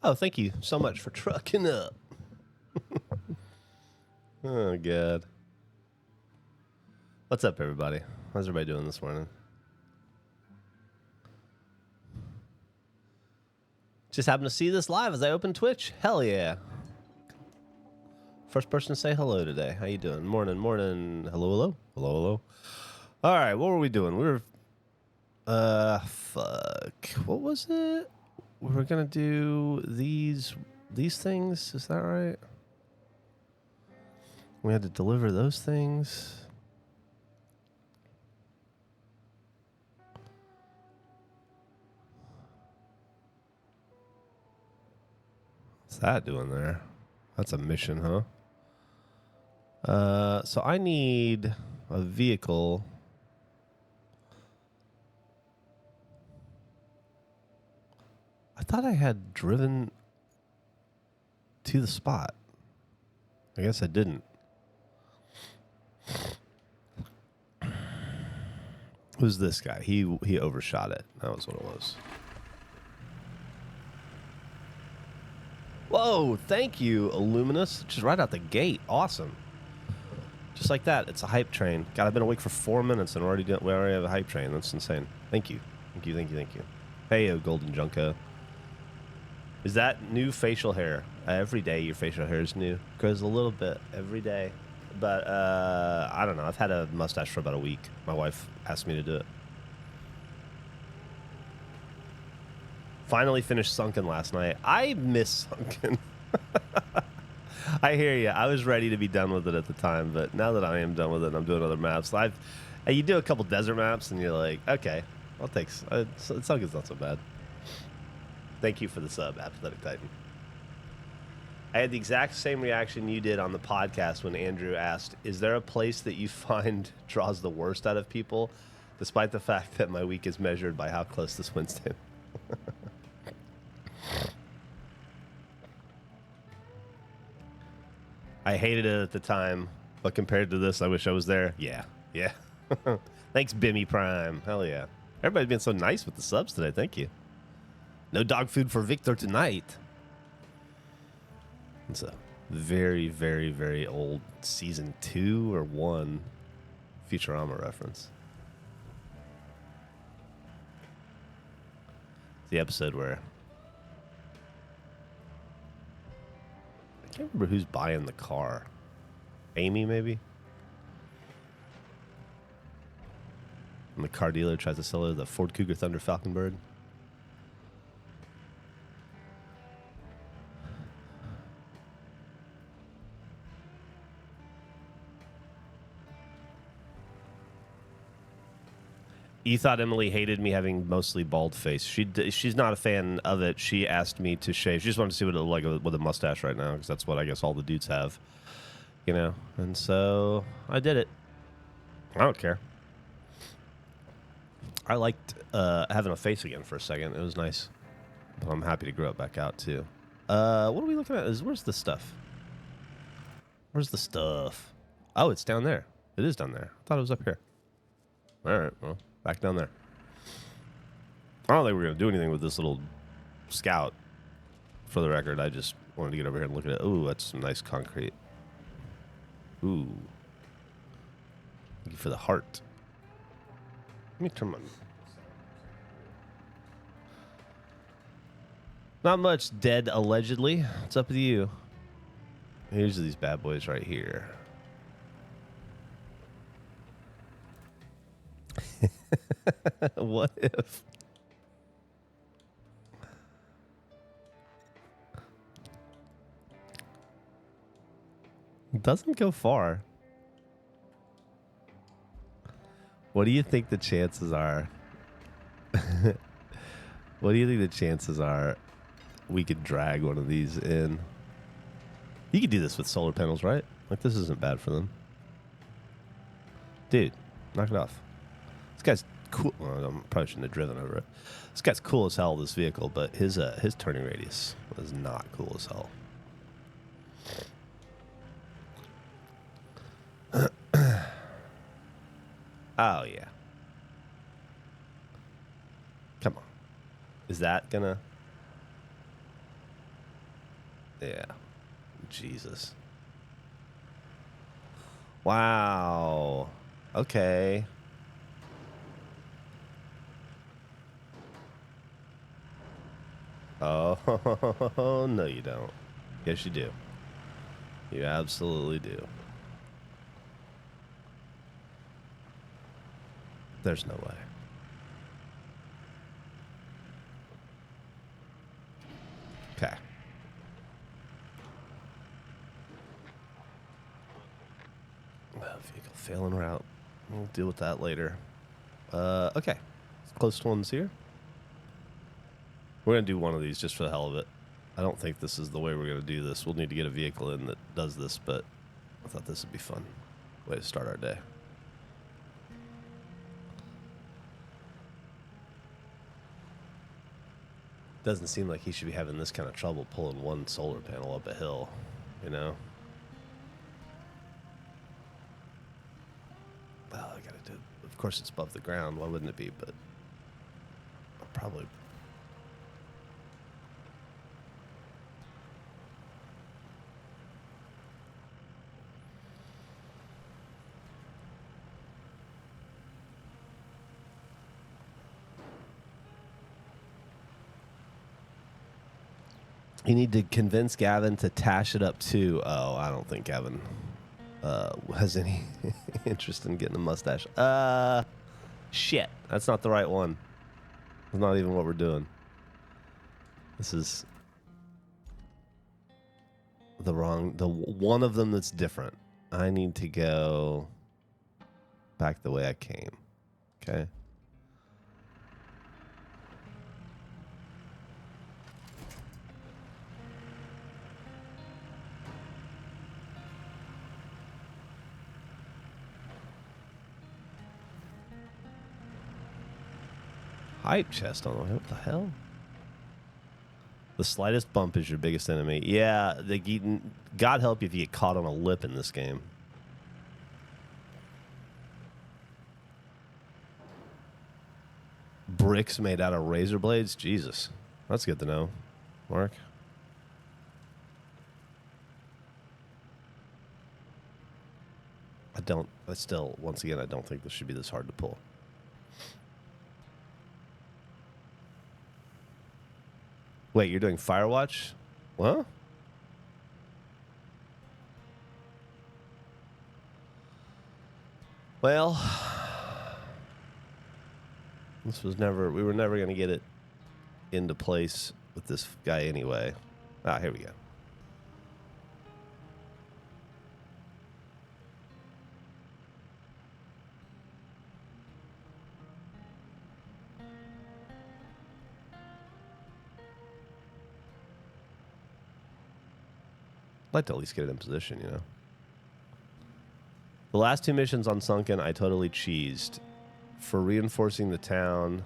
Oh, thank you so much for trucking up. Oh, God. What's up, everybody? How's everybody doing this morning? Just happened to see this live as I opened Twitch. Hell yeah. First person to say hello today. How you doing? Morning, morning. Hello, hello. Hello, hello. All right, what were we doing? We were... fuck. What was it? We were going to do these things. Is that right? We had to deliver those things. What's that doing there? That's a mission, huh? So I need a vehicle. I thought I had driven to the spot. I guess I didn't. Who's this guy? He overshot it. That was what it was. Whoa, thank you, Illuminous. Just right out the gate. Awesome. Just like that. It's a hype train. God, I've been awake for 4 minutes and we already have a hype train. That's insane. Thank you. Thank you, thank you, thank you. Hey, Golden Junko. Is that new facial hair? Every day your facial hair is new. Grows a little bit every day. But I don't know. I've had a mustache for about a week. My wife asked me to do it. Finally finished Sunken last night. I miss Sunken. I hear you. I was ready to be done with it at the time, but now that I am done with it and I'm doing other maps, you do a couple desert maps and you're like, okay, I'll take... Sunken's not so bad. Thank you for the sub, Apathetic Titan. I had the exact same reaction you did on the podcast when Andrew asked, is there a place that you find draws the worst out of people, despite the fact that my week is measured by how close this wins to? I hated it at the time, but compared to this, I wish I was there. Yeah. Thanks, Bimmy Prime. Hell yeah. Everybody's been so nice with the subs today. Thank you. No dog food for Victor tonight. It's a very, very, very old season 2 or 1 Futurama reference. It's the episode where I can't remember who's buying the car. Amy, maybe? And the car dealer tries to sell her the Ford Cougar Thunder Falconbird. You thought Emily hated me having mostly bald face. She's not a fan of it. She asked me to shave. She just wanted to see what it looked like with a mustache right now, because that's what I guess all the dudes have, you know. And so I did it. I don't care. I liked having a face again for a second. It was nice. But I'm happy to grow it back out too. What are we looking at? Where's the stuff? Where's the stuff? Oh, it's down there. It is down there. I thought it was up here. All right, well. Back down there. I don't think we're going to do anything with this little scout. For the record, I just wanted to get over here and look at it. Ooh, that's some nice concrete. Ooh. Thank you for the heart. Let me turn my... Not much dead, allegedly. It's up to you. Here's these bad boys right here. What if? It doesn't go far. What do you think the chances are? What do you think the chances are we could drag one of these in? You could do this with solar panels, right? Like, this isn't bad for them. Dude, knock it off. This guy's cool. Well, I probably shouldn't have driven over it. This guy's cool as hell, this vehicle, but his turning radius is not cool as hell. Oh, yeah. Come on. Is that gonna... Yeah. Jesus. Wow. Okay. Oh, no, you don't. Yes, you do. You absolutely do. There's no way. Okay. Vehicle failing route. We'll deal with that later. Okay. Close ones here. We're going to do one of these just for the hell of it. I don't think this is the way we're going to do this. We'll need to get a vehicle in that does this, but I thought this would be fun. Way to start our day. Doesn't seem like he should be having this kind of trouble pulling one solar panel up a hill, you know? Well, I gotta do it. Of course it's above the ground. Why wouldn't it be? But I'll probably... You need to convince Gavin to tash it up too. Oh, I don't think Gavin has any interest in getting a mustache. Shit. That's not the right one. That's not even what we're doing. This is the one of them that's different. I need to go back the way I came. Okay. Hype chest on the way. What the hell? The slightest bump is your biggest enemy. Yeah, God help you if you get caught on a lip in this game. Bricks made out of razor blades? Jesus. That's good to know, Mark. Once again, I don't think this should be this hard to pull. Wait, you're doing Firewatch? What? Well, we were never going to get it into place with this guy anyway. Ah, here we go. I'd like to at least get it in position, you know. The last two missions on Sunken, I totally cheesed. For reinforcing the town,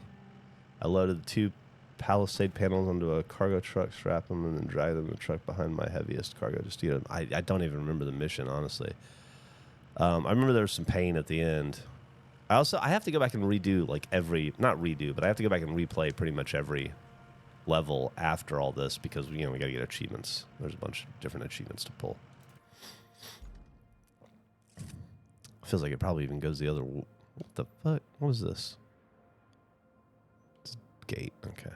I loaded the 2 Palisade panels onto a cargo truck, strap them, and then drag them in the truck behind my heaviest cargo just to get them. I don't even remember the mission, honestly. I remember there was some pain at the end. I have to go back and redo, like, not redo, but I have to go back and replay pretty much every level after all this because, you know, we got to get achievements. There's a bunch of different achievements to pull. Feels like it probably even goes the other... What the fuck? What is this? It's a gate. Okay.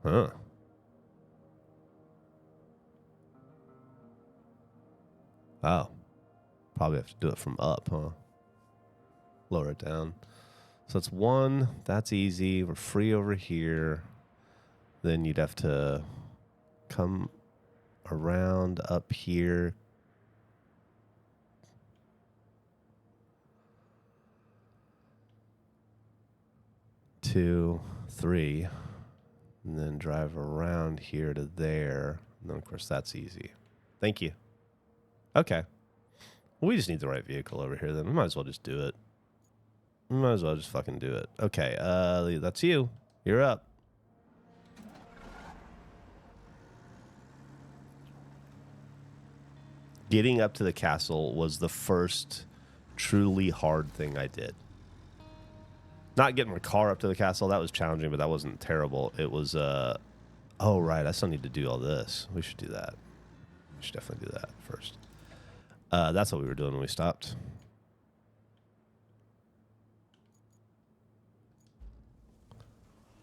Huh. Oh. Probably have to do it from up, huh? Lower it down. So it's 1. That's easy. We're free over here. Then you'd have to come around up here. 2, 3. And then drive around here to there. And then, of course, that's easy. Thank you. Okay. Well, we just need the right vehicle over here, then. We might as well just do it. We might as well just fucking do it. Okay, that's you. You're up. Getting up to the castle was the first truly hard thing I did. Not getting my car up to the castle, that was challenging, but that wasn't terrible. It was, oh, right, I still need to do all this. We should do that. We should definitely do that first. That's what we were doing when we stopped.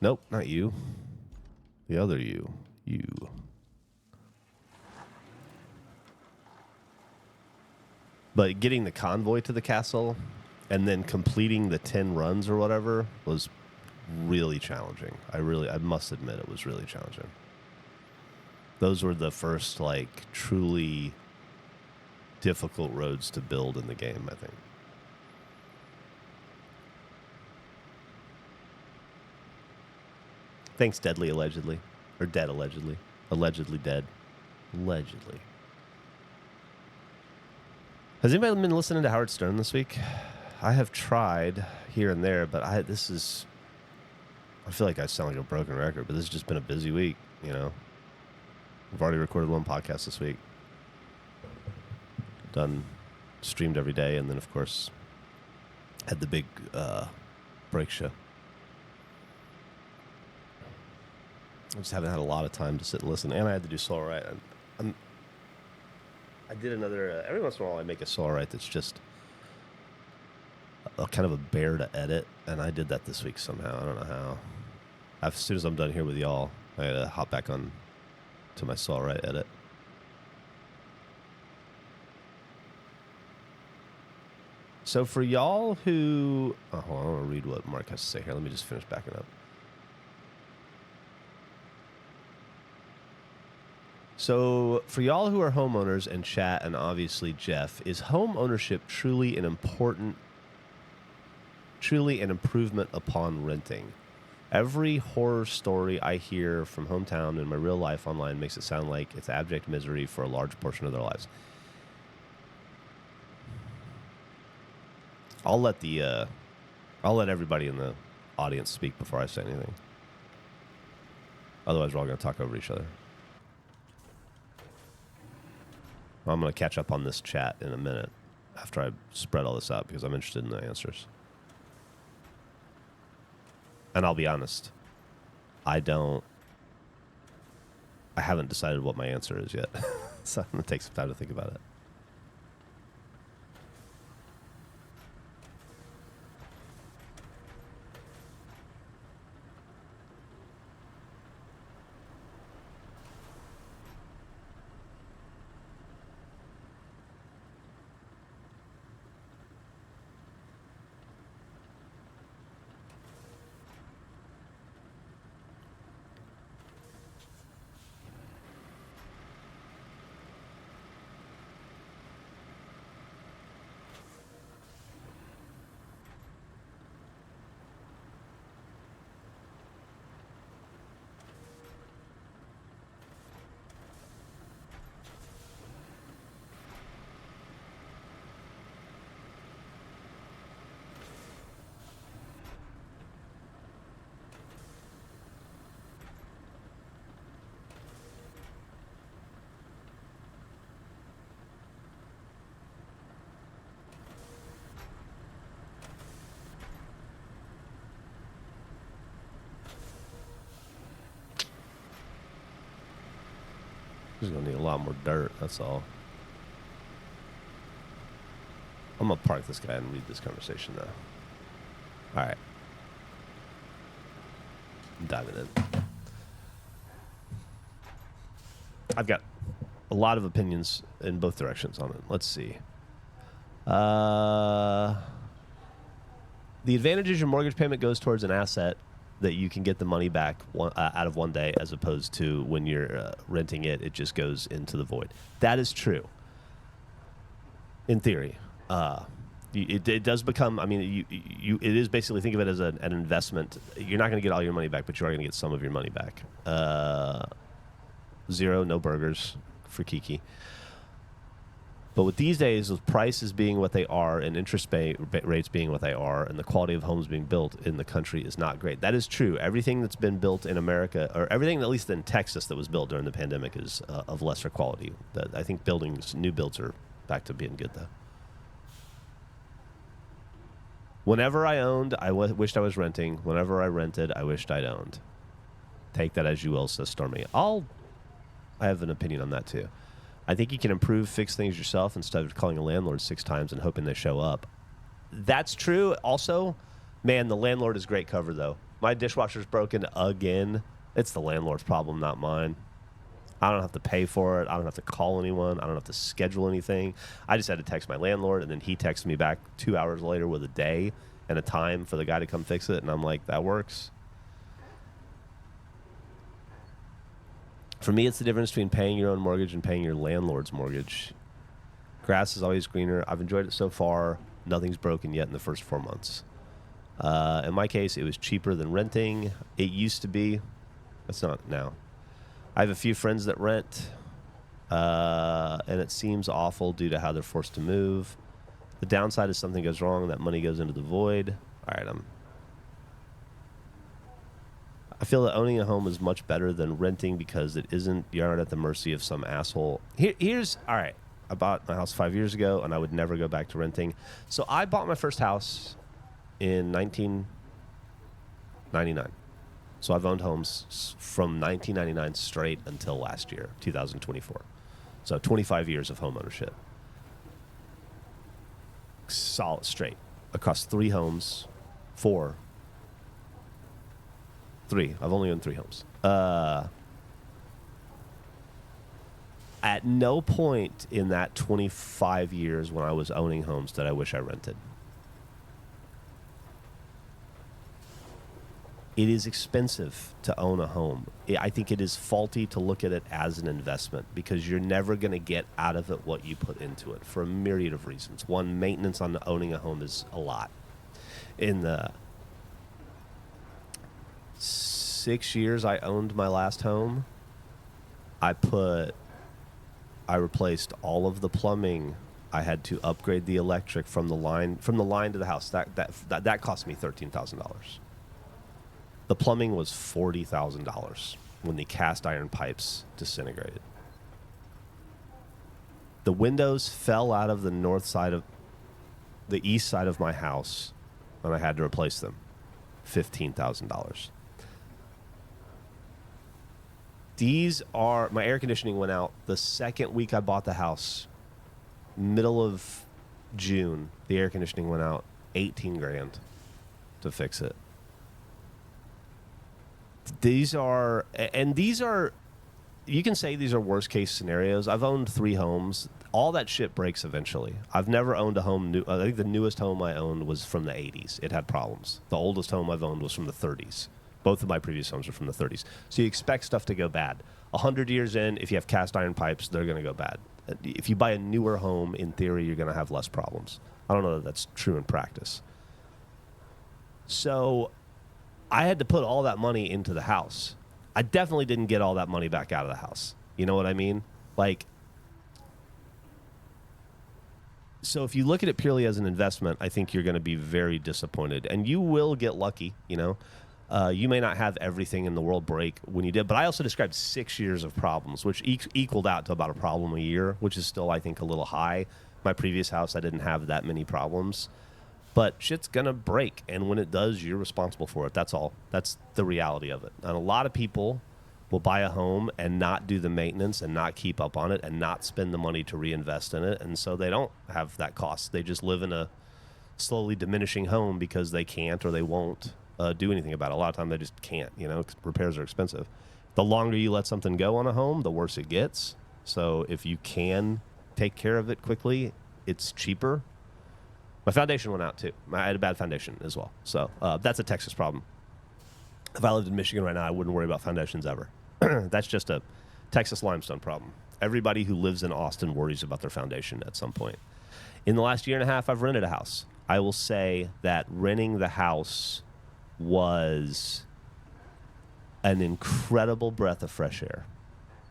Nope, not you. The other you. You. But getting the convoy to the castle and then completing the 10 runs or whatever was really challenging. I must admit it was really challenging. Those were the first, like, truly difficult roads to build in the game, I think. Thanks, Deadly, allegedly. Or Dead, allegedly. Allegedly dead. Allegedly. Has anybody been listening to Howard Stern this week? I have tried here and there, but I feel like I sound like a broken record, but this has just been a busy week, you know. We've already recorded one podcast this week. Streamed every day, and then, of course, had the big break show. I just haven't had a lot of time to sit and listen, and I had to do Soul Right. I did another. Every once in a while, I make a Soul Right that's just a kind of a bear to edit, and I did that this week somehow. I don't know how. As soon as I'm done here with y'all, I gotta hop back on to my Soul Right edit. So for y'all who, hold on, I want to read what Mark has to say here. Let me just finish backing up. So for y'all who are homeowners and chat, and obviously Geoff, is home ownership truly an improvement upon renting? Every horror story I hear from hometown and my real life online makes it sound like it's abject misery for a large portion of their lives. I'll let everybody in the audience speak before I say anything. Otherwise, we're all going to talk over each other. I'm going to catch up on this chat in a minute after I spread all this out because I'm interested in the answers. And I'll be honest, I haven't decided what my answer is yet. So I'm going to take some time to think about it. He's going to need a lot more dirt, that's all. I'm going to park this guy and read this conversation, though. All right. I'm diving in. I've got a lot of opinions in both directions on it. Let's see. The advantage is your mortgage payment goes towards an asset that you can get the money back out of one day, as opposed to when you're renting it, it just goes into the void. That is true. In theory. It does become, I mean, it is basically, think of it as an investment. You're not going to get all your money back, but you are going to get some of your money back. Zero, no burgers for Kiki. But with these days, with prices being what they are and interest rates being what they are and the quality of homes being built in the country is not great. That is true. Everything that's been built in America, or everything at least in Texas that was built during the pandemic, is of lesser quality. I think new builds are back to being good, though. Whenever I owned, I wished I was renting. Whenever I rented, I wished I'd owned. Take that as you will, says Stormy. I have an opinion on that too. I think you can improve, fix things yourself instead of calling a landlord 6 times and hoping they show up. That's true. Also, man, the landlord is great cover, though. My dishwasher's broken again. It's the landlord's problem, not mine. I don't have to pay for it. I don't have to call anyone. I don't have to schedule anything. I just had to text my landlord, and then he texted me back 2 hours later with a day and a time for the guy to come fix it. And I'm like, that works. For me, it's the difference between paying your own mortgage and paying your landlord's mortgage. Grass is always greener. I've enjoyed it so far. Nothing's broken yet in the first 4 months. In my case, it was cheaper than renting. It used to be. It's not now. I have a few friends that rent, and it seems awful due to how they're forced to move. The downside is something goes wrong, that money goes into the void. All right, I feel that owning a home is much better than renting because you aren't at the mercy of some asshole. Here's all right. I bought my house 5 years ago, and I would never go back to renting. So I bought my first house in 1999. So I've owned homes from 1999 straight until last year, 2024. So 25 years of home ownership. Solid straight across 3 homes, 4. 3. I've only owned 3 homes. At no point in that 25 years when I was owning homes did I wish I rented. It is expensive to own a home. I think it is faulty to look at it as an investment because you're never going to get out of it what you put into it for a myriad of reasons. One, maintenance on owning a home is a lot. In the 6 years I owned my last home, I replaced all of the plumbing. I had to upgrade the electric from the line to the house. That cost me $13,000. The plumbing was $40,000 when the cast iron pipes disintegrated. The windows fell out of the east side of my house, and I had to replace them. $15,000. My air conditioning went out the second week I bought the house. Middle of June, the air conditioning went out. $18,000 to fix it. These are, you can say these are worst case scenarios. I've owned 3 homes. All that shit breaks eventually. I've never owned a home new. I think the newest home I owned was from the 80s. It had problems. The oldest home I've owned was from the 30s. Both of my previous homes are from the 30s. So you expect stuff to go bad. 100 years in, if you have cast iron pipes, they're going to go bad. If you buy a newer home, in theory, you're going to have less problems. I don't know that that's true in practice. So I had to put all that money into the house. I definitely didn't get all that money back out of the house. You know what I mean? So if you look at it purely as an investment, I think you're going to be very disappointed. And you will get lucky, you know. You may not have everything in the world break when you did. But I also described 6 years of problems, which equaled out to about a problem a year, which is still, I think, a little high. My previous house, I didn't have that many problems. But shit's going to break, and when it does, you're responsible for it. That's all. That's the reality of it. And a lot of people will buy a home and not do the maintenance and not keep up on it and not spend the money to reinvest in it, and so they don't have that cost. They just live in a slowly diminishing home because they can't or they won't do anything about it. A lot of time they just can't, you know, 'cause repairs are expensive. The longer you let something go on a home, the worse it gets. So if you can take care of it quickly, it's cheaper. My foundation went out, too. I had a bad foundation as well. So that's a Texas problem. If I lived in Michigan right now, I wouldn't worry about foundations ever. That's just a Texas limestone problem. Everybody who lives in Austin worries about their foundation at some point. In the last year and a half, I've rented a house. I will say that renting the house was an incredible breath of fresh air.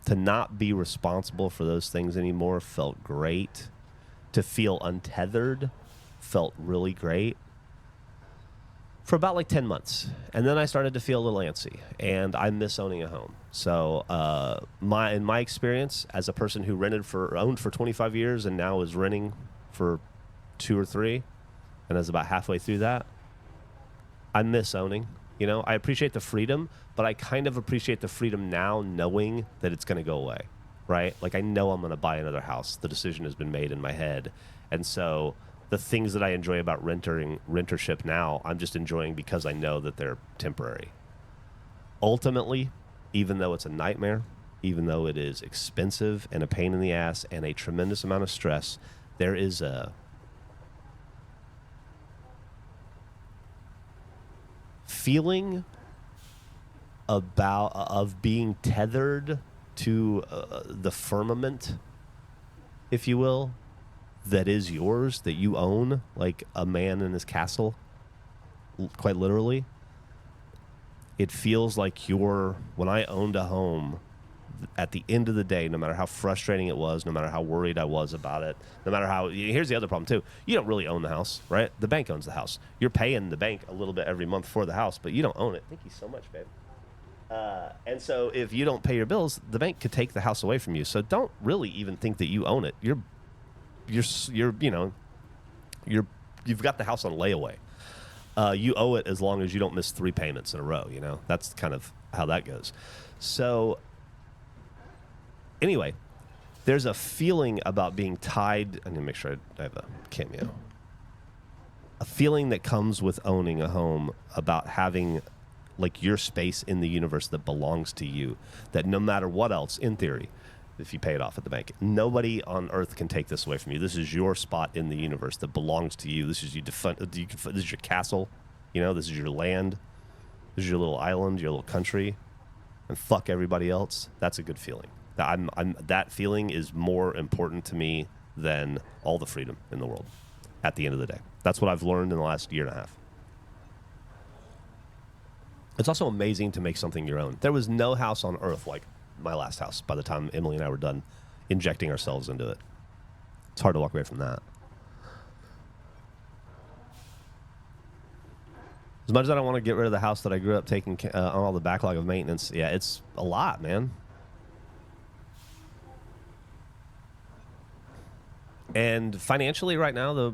To not be responsible for those things anymore felt great. To feel untethered felt really great for about 10 months. And then I started to feel a little antsy, and I miss owning a home. So in my experience, as a person who owned for 25 years and now is renting for 2 or 3, and is about halfway through that, I miss owning. You know, I appreciate the freedom, but I kind of appreciate the freedom now knowing that it's going to go away, right? Like, I know I'm going to buy another house. The decision has been made in my head. And so the things that I enjoy about rentership now, I'm just enjoying because I know that they're temporary. Ultimately, even though it's a nightmare, even though it is expensive and a pain in the ass and a tremendous amount of stress, there is a feeling of being tethered to the firmament, if you will, that is yours, that you own, like a man in his castle, quite literally. It feels like when I owned a home, at the end of the day, no matter how frustrating it was, no matter how worried I was about it, no matter how... Here's the other problem, too. You don't really own the house, right? The bank owns the house. You're paying the bank a little bit every month for the house, but you don't own it. Thank you so much, babe. And so if you don't pay your bills, the bank could take the house away from you. So don't really even think that you own it. You've got the house on layaway. You owe it as long as you don't miss 3 payments in a row, you know? That's kind of how that goes. So... Anyway, there's a feeling about being tied. I need to make sure I have a cameo. A feeling that comes with owning a home about having, like, your space in the universe that belongs to you. That no matter what else, in theory, if you pay it off at the bank, nobody on earth can take this away from you. This is your spot in the universe that belongs to you. This is this is your castle. You know, this is your land. This is your little island, your little country, and fuck everybody else. That's a good feeling. That feeling is more important to me than all the freedom in the world at the end of the day. That's what I've learned in the last year and a half. It's also amazing to make something your own. There was no house on earth like my last house by the time Emily and I were done injecting ourselves into it. It's hard to walk away from that. As much as I don't want to get rid of the house that I grew up taking on all the backlog of maintenance, yeah, it's a lot, man. And financially right now, the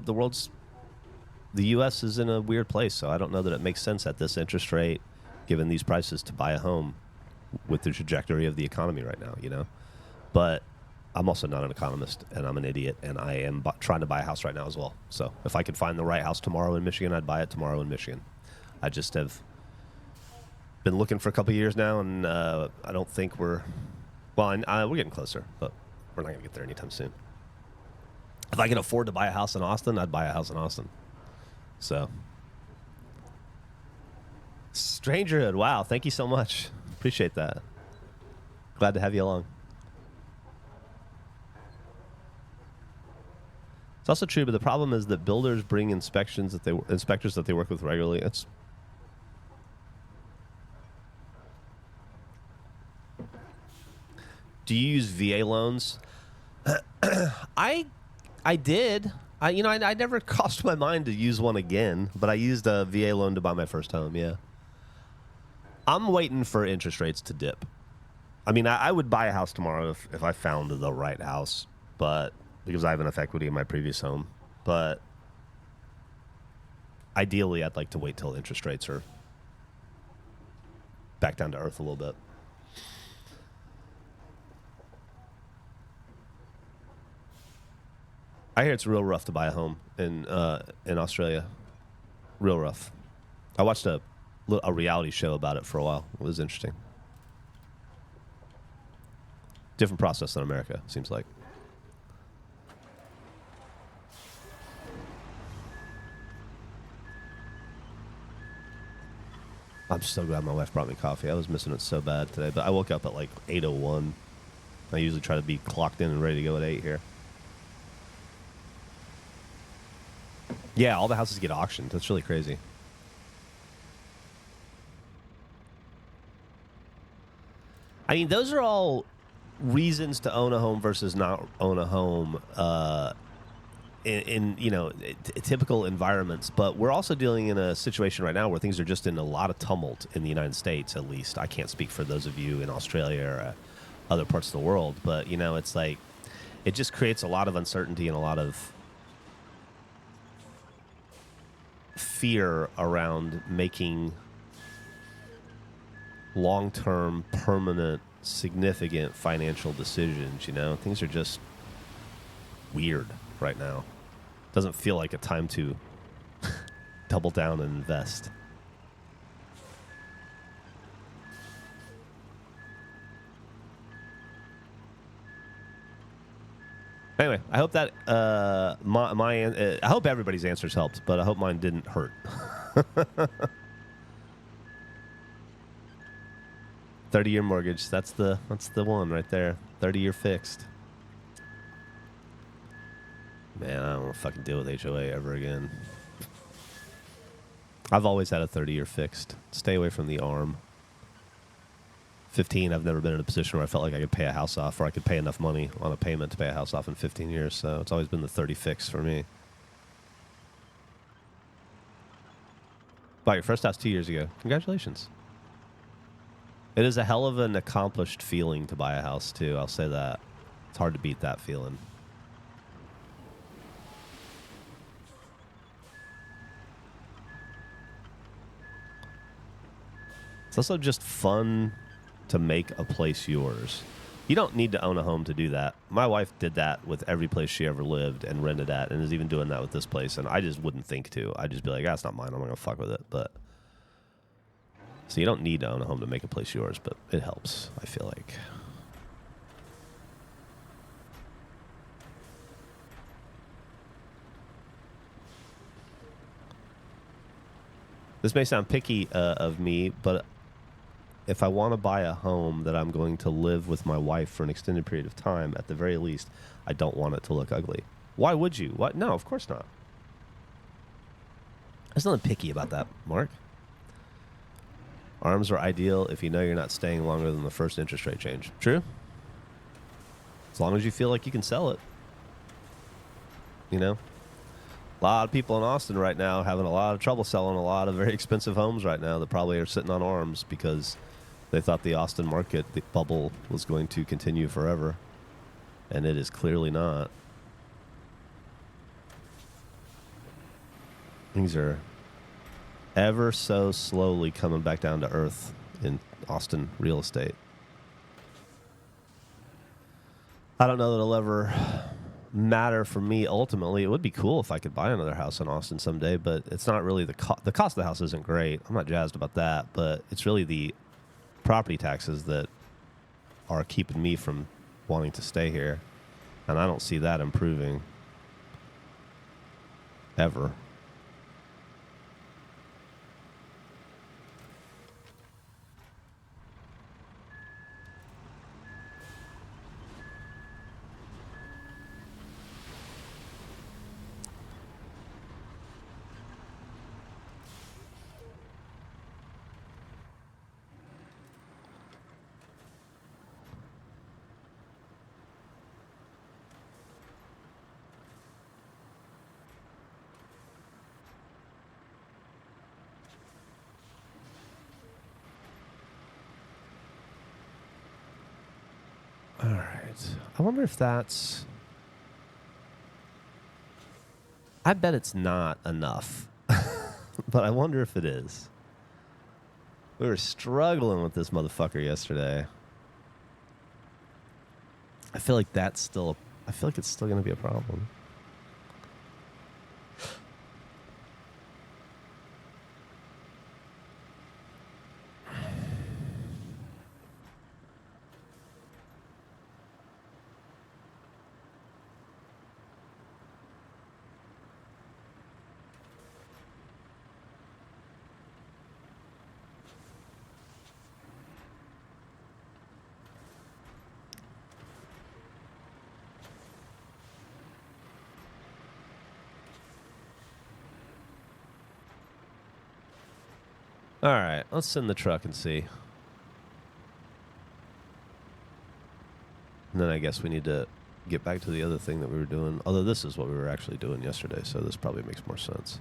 U.S. is in a weird place, so I don't know that it makes sense at this interest rate, given these prices, to buy a home with the trajectory of the economy right now, you know? But I'm also not an economist, and I'm an idiot, and I am trying to buy a house right now as well. So if I could find the right house tomorrow in Michigan, I'd buy it tomorrow in Michigan. I just have been looking for a couple of years now, and I don't think we're getting closer, but we're not going to get there anytime soon. If I can afford to buy a house in Austin, I'd buy a house in Austin. So, Strangerhood, wow, thank you so much. Appreciate that. Glad to have you along. It's also true, but the problem is that builders bring inspectors that they work with regularly. Do you use VA loans? I did. I never crossed my mind to use one again, but I used a VA loan to buy my first home, yeah. I'm waiting for interest rates to dip. I mean, I would buy a house tomorrow if I found the right house, but because I have enough equity in my previous home. But ideally, I'd like to wait till interest rates are back down to earth a little bit. I hear it's real rough to buy a home in Australia. Real rough. I watched a reality show about it for a while. It was interesting. Different process than America, seems like. I'm so glad my wife brought me coffee. I was missing it so bad today, but I woke up at like 8:01. I usually try to be clocked in and ready to go at 8 here. Yeah, all the houses get auctioned. That's really crazy. I mean, those are all reasons to own a home versus not own a home in typical environments. But we're also dealing in a situation right now where things are just in a lot of tumult in the United States, at least. I can't speak for those of you in Australia or other parts of the world. But, it's like it just creates a lot of uncertainty and a lot of fear around making long-term, permanent, significant financial decisions. You know, things are just weird right now. Doesn't feel like a time to double down and invest. Anyway, I hope that I hope everybody's answers helped, but I hope mine didn't hurt. 30-year mortgage. That's the one right there. 30-year fixed. Man, I don't want to fucking deal with HOA ever again. I've always had a 30-year fixed. Stay away from the ARM. 15, I've never been in a position where I felt like I could pay a house off, or I could pay enough money on a payment to pay a house off in 15 years. So it's always been the 30 fix for me. Bought your first house 2 years ago. Congratulations. It is a hell of an accomplished feeling to buy a house, too. I'll say that. It's hard to beat that feeling. It's also just fun to make a place yours. You don't need to own a home to do that. My wife did that with every place she ever lived and rented at, and is even doing that with this place, and I just wouldn't think to. I'd just be like, it's not mine. I'm not going to fuck with it. But so you don't need to own a home to make a place yours, but it helps, I feel like. This may sound picky of me, but if I want to buy a home that I'm going to live with my wife for an extended period of time, at the very least, I don't want it to look ugly. Why would you? What? No, of course not. There's nothing picky about that, Mark. ARMs are ideal if you know you're not staying longer than the first interest rate change. True? As long as you feel like you can sell it. You know? A lot of people in Austin right now having a lot of trouble selling a lot of very expensive homes right now that probably are sitting on ARMs because they thought the Austin market, the bubble, was going to continue forever. And it is clearly not. Things are ever so slowly coming back down to earth in Austin real estate. I don't know that it'll ever matter for me ultimately. It would be cool if I could buy another house in Austin someday, but it's not really the cost of the house isn't great. I'm not jazzed about that, but it's really the property taxes that are keeping me from wanting to stay here, and I don't see that improving ever. All right. I wonder if that's... I bet it's not enough. But I wonder if it is. We were struggling with this motherfucker yesterday. I feel like it's still going to be a problem. All right, let's send the truck and see. And then I guess we need to get back to the other thing that we were doing. Although this is what we were actually doing yesterday, so this probably makes more sense.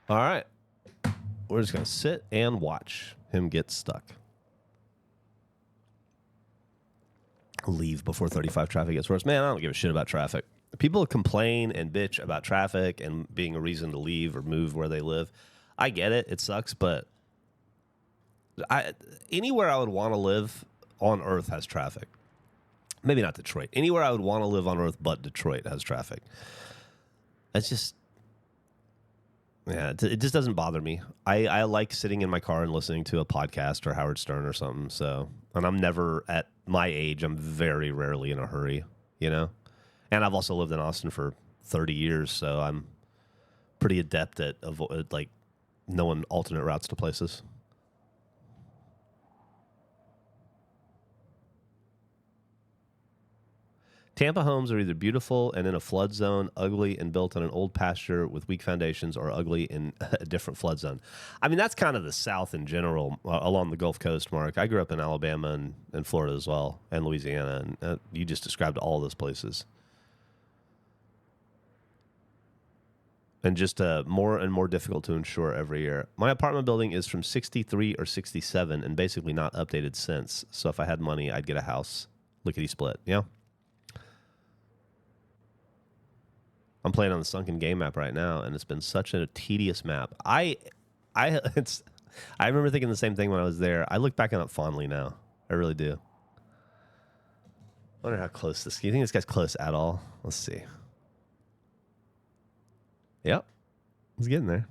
All right. We're just going to sit and watch him get stuck. Leave before 35 traffic gets worse. Man, I don't give a shit about traffic. People complain and bitch about traffic and being a reason to leave or move where they live. I get it. It sucks, but anywhere I would want to live on Earth has traffic. Maybe not Detroit. Anywhere I would want to live on Earth but Detroit has traffic. It's just... Yeah, it just doesn't bother me. I like sitting in my car and listening to a podcast or Howard Stern or something. So, and I'm never at my age. I'm very rarely in a hurry, you know. And I've also lived in Austin for 30 years, so I'm pretty adept at like knowing alternate routes to places. Tampa homes are either beautiful and in a flood zone, ugly and built on an old pasture with weak foundations, or ugly in a different flood zone. I mean, that's kind of the South in general, along the Gulf Coast, Mark. I grew up in Alabama and Florida as well, and Louisiana, and you just described all those places. And just more and more difficult to insure every year. My apartment building is from 63 or 67 and basically not updated since. So if I had money, I'd get a house. Lickety split, yeah? I'm playing on the Sunken Game map right now, and it's been such a tedious map. I remember thinking the same thing when I was there. I look back on it fondly now. I really do. I wonder how close this... Do you think this guy's close at all? Let's see. Yep. He's getting there.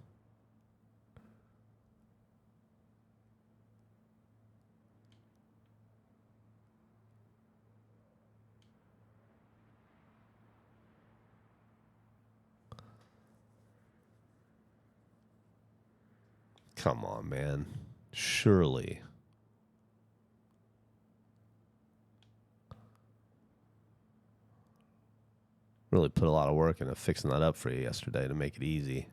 Come on, man. Surely. Really put a lot of work into fixing that up for you yesterday to make it easy.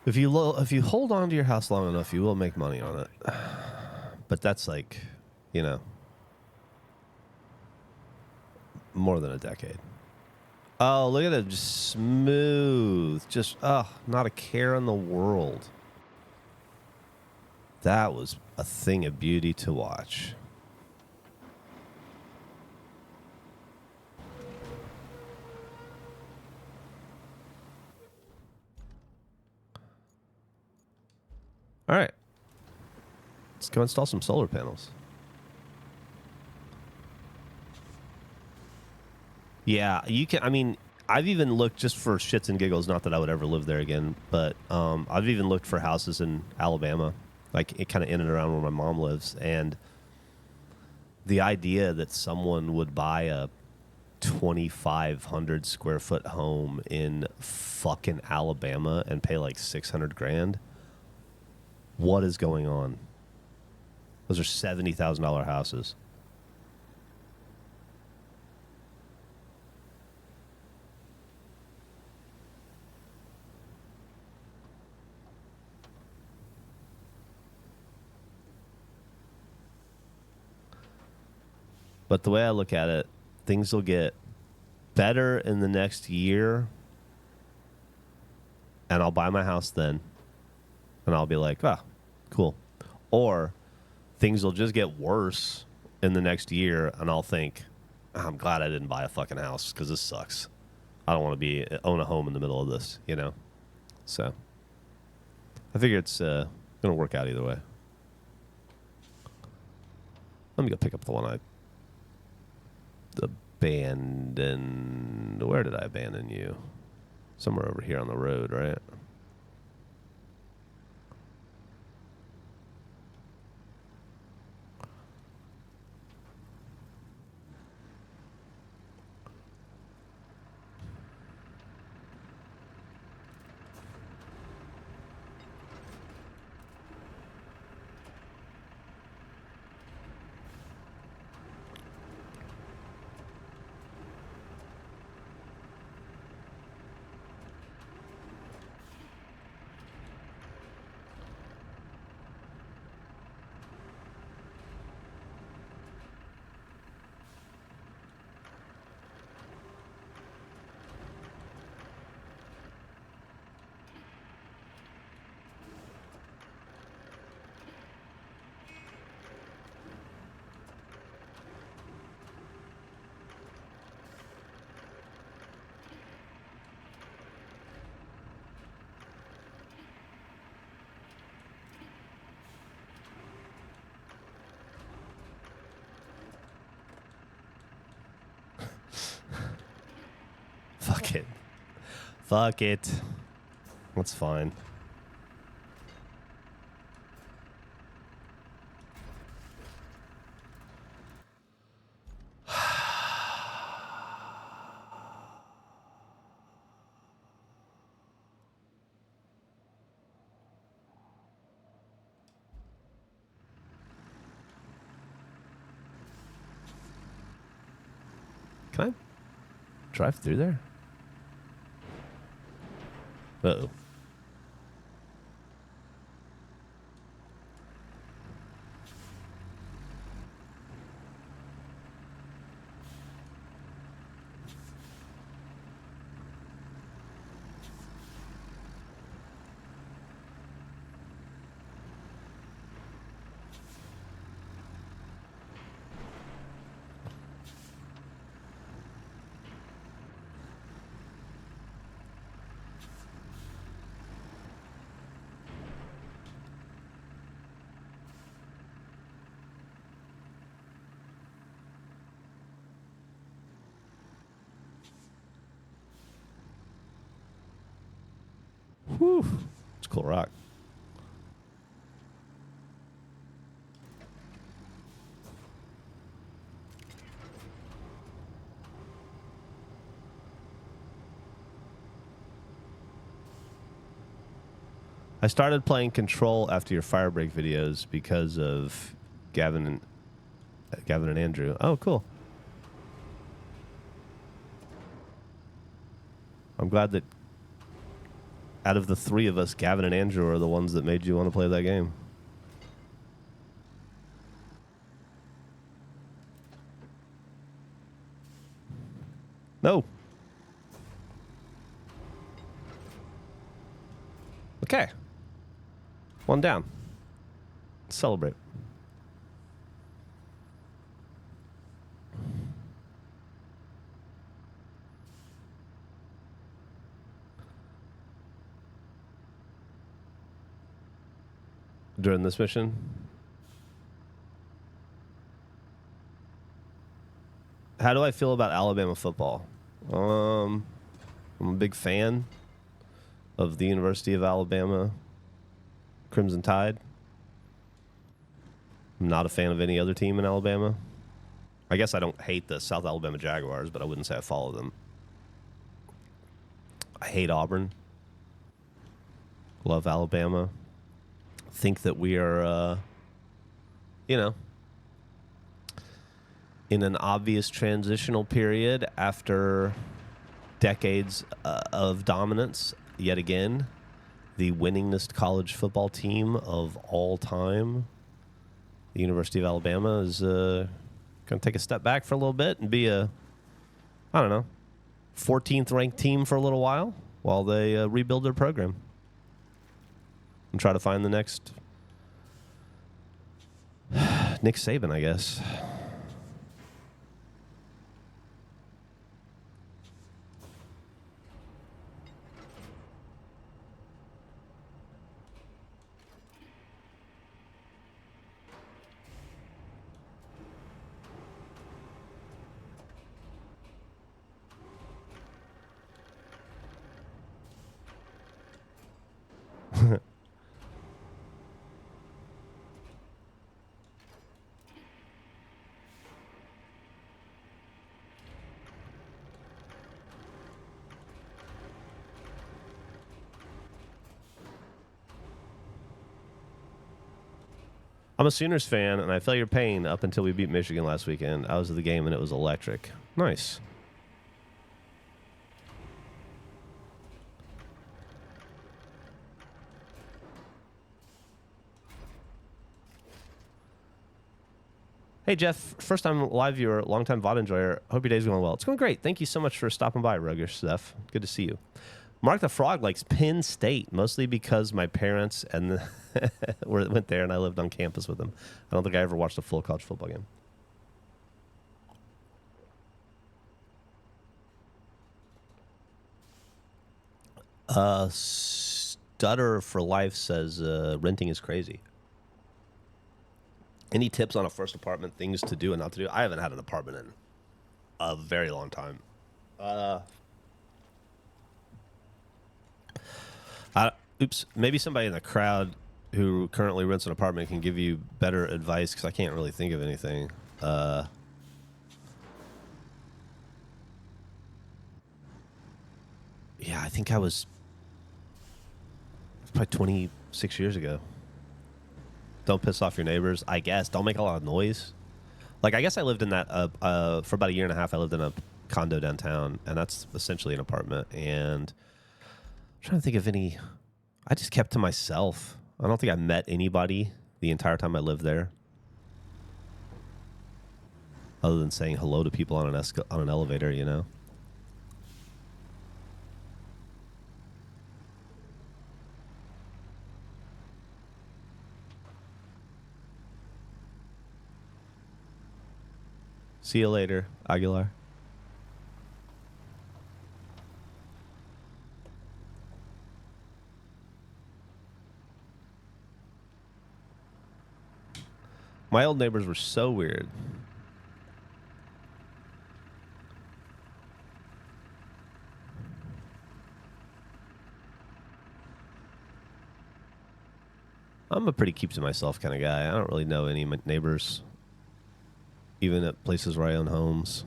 If you hold on to your house long enough, you will make money on it. But that's like, you know, more than a decade. Oh, look at it, just smooth. Just not a care in the world. That was a thing of beauty to watch. All right. Let's go install some solar panels. Yeah, you can. I mean, I've even looked just for shits and giggles. Not that I would ever live there again, but I've even looked for houses in Alabama, like kind of in and around where my mom lives. And the idea that someone would buy a 2,500 square foot home in fucking Alabama and pay like 600 grand. What is going on? Those are $70,000 houses. But the way I look at it, things will get better in the next year, and I'll buy my house then, and I'll be like, oh, cool. Or things will just get worse in the next year, and I'll think, I'm glad I didn't buy a fucking house because this sucks. I don't want to own a home in the middle of this, you know? So I figure it's going to work out either way. Let me go pick up the one I abandoned. Where did I abandon you? Somewhere over here on the road, right? Fuck it. That's fine. Can I drive through there? Uh-oh. Whew. It's cool rock. I started playing Control after your Firebreak videos because of Gavin and Andrew. Oh, cool. I'm glad that out of the three of us, Gavin and Andrew are the ones that made you want to play that game. No. Okay. One down. Celebrate. During this mission? How do I feel about Alabama football? I'm a big fan of the University of Alabama Crimson Tide. I'm not a fan of any other team in Alabama. I guess I don't hate the South Alabama Jaguars, but I wouldn't say I follow them. I hate Auburn. Love Alabama. Think that we are, in an obvious transitional period after decades of dominance. Yet again, the winningest college football team of all time, the University of Alabama, is going to take a step back for a little bit and be a, 14th ranked team for a little while they rebuild their program and try to find the next Nick Saban, I guess. I'm a Sooners fan, and I felt your pain up until we beat Michigan last weekend. I was at the game, and it was electric. Nice. Hey, Geoff, first time live viewer, long time VOD enjoyer. Hope your day's going well. It's going great. Thank you so much for stopping by, Rogish Stuff. Good to see you. Mark the Frog likes Penn State, mostly because my parents and went there and I lived on campus with them. I don't think I ever watched a full college football game. Stutter for Life says renting is crazy. Any tips on a first apartment, things to do and not to do? I haven't had an apartment in a very long time. Oops. Maybe somebody in the crowd who currently rents an apartment can give you better advice because I can't really think of anything. Yeah, I think I was probably 26 years ago. Don't piss off your neighbors. I guess don't make a lot of noise. Like I guess I lived in that for about a year and a half. I lived in a condo downtown, and that's essentially an apartment. And I'm trying to think of any. I just kept to myself. I don't think I met anybody the entire time I lived there, other than saying hello to people on an elevator. You know. See you later, Aguilar. My old neighbors were so weird. I'm a pretty keep to myself kind of guy. I don't really know any neighbors, even at places where I own homes.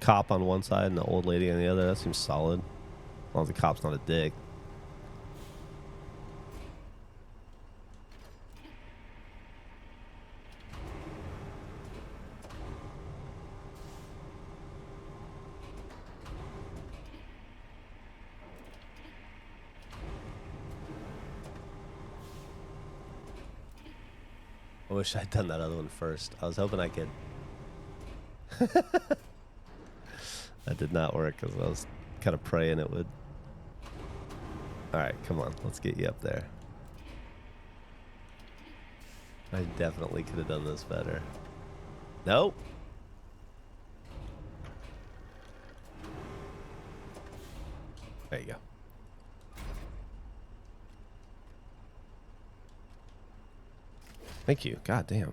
Cop on one side and the old lady on the other. That seems solid. As long as the cop's not a dick. I wish I'd done that other one first. I was hoping I could. That did not work because I was kind of praying it would. All right, come on. Let's get you up there. I definitely could have done this better. Nope. There you go. Thank you. God damn.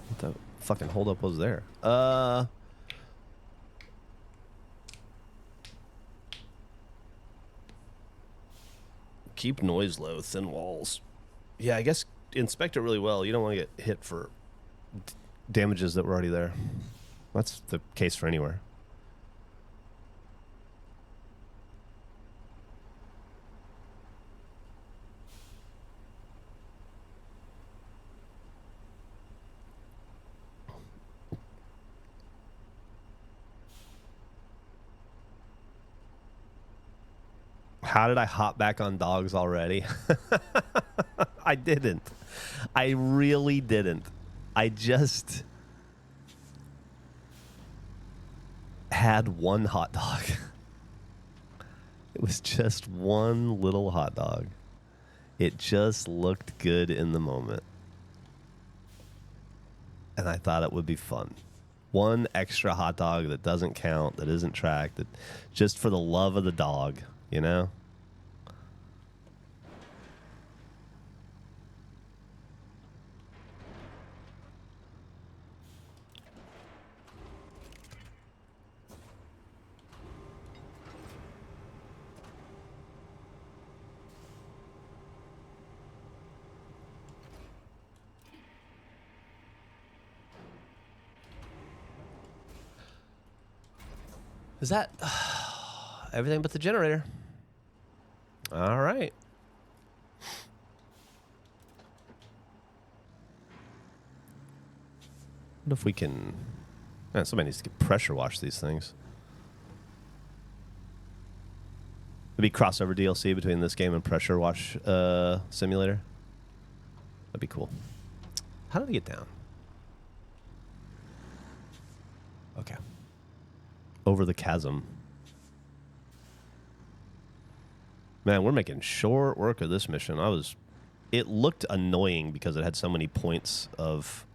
What the fucking holdup was there? Keep noise low, thin walls. Yeah, I guess inspect it really well. You don't want to get hit for damages that were already there. That's the case for anywhere. How did I hop back on dogs already? I didn't. I really didn't. I just had one hot dog. It was just one little hot dog. It just looked good in the moment. And I thought it would be fun. One extra hot dog that doesn't count, that isn't tracked, that just for the love of the dog, you know? Is that everything but the generator? All right. What if we can... Man, somebody needs to pressure wash these things. Maybe crossover DLC between this game and pressure wash simulator. That'd be cool. How did I get down? Okay. Over the chasm. Man, we're making short work of this mission. It looked annoying because it had so many points of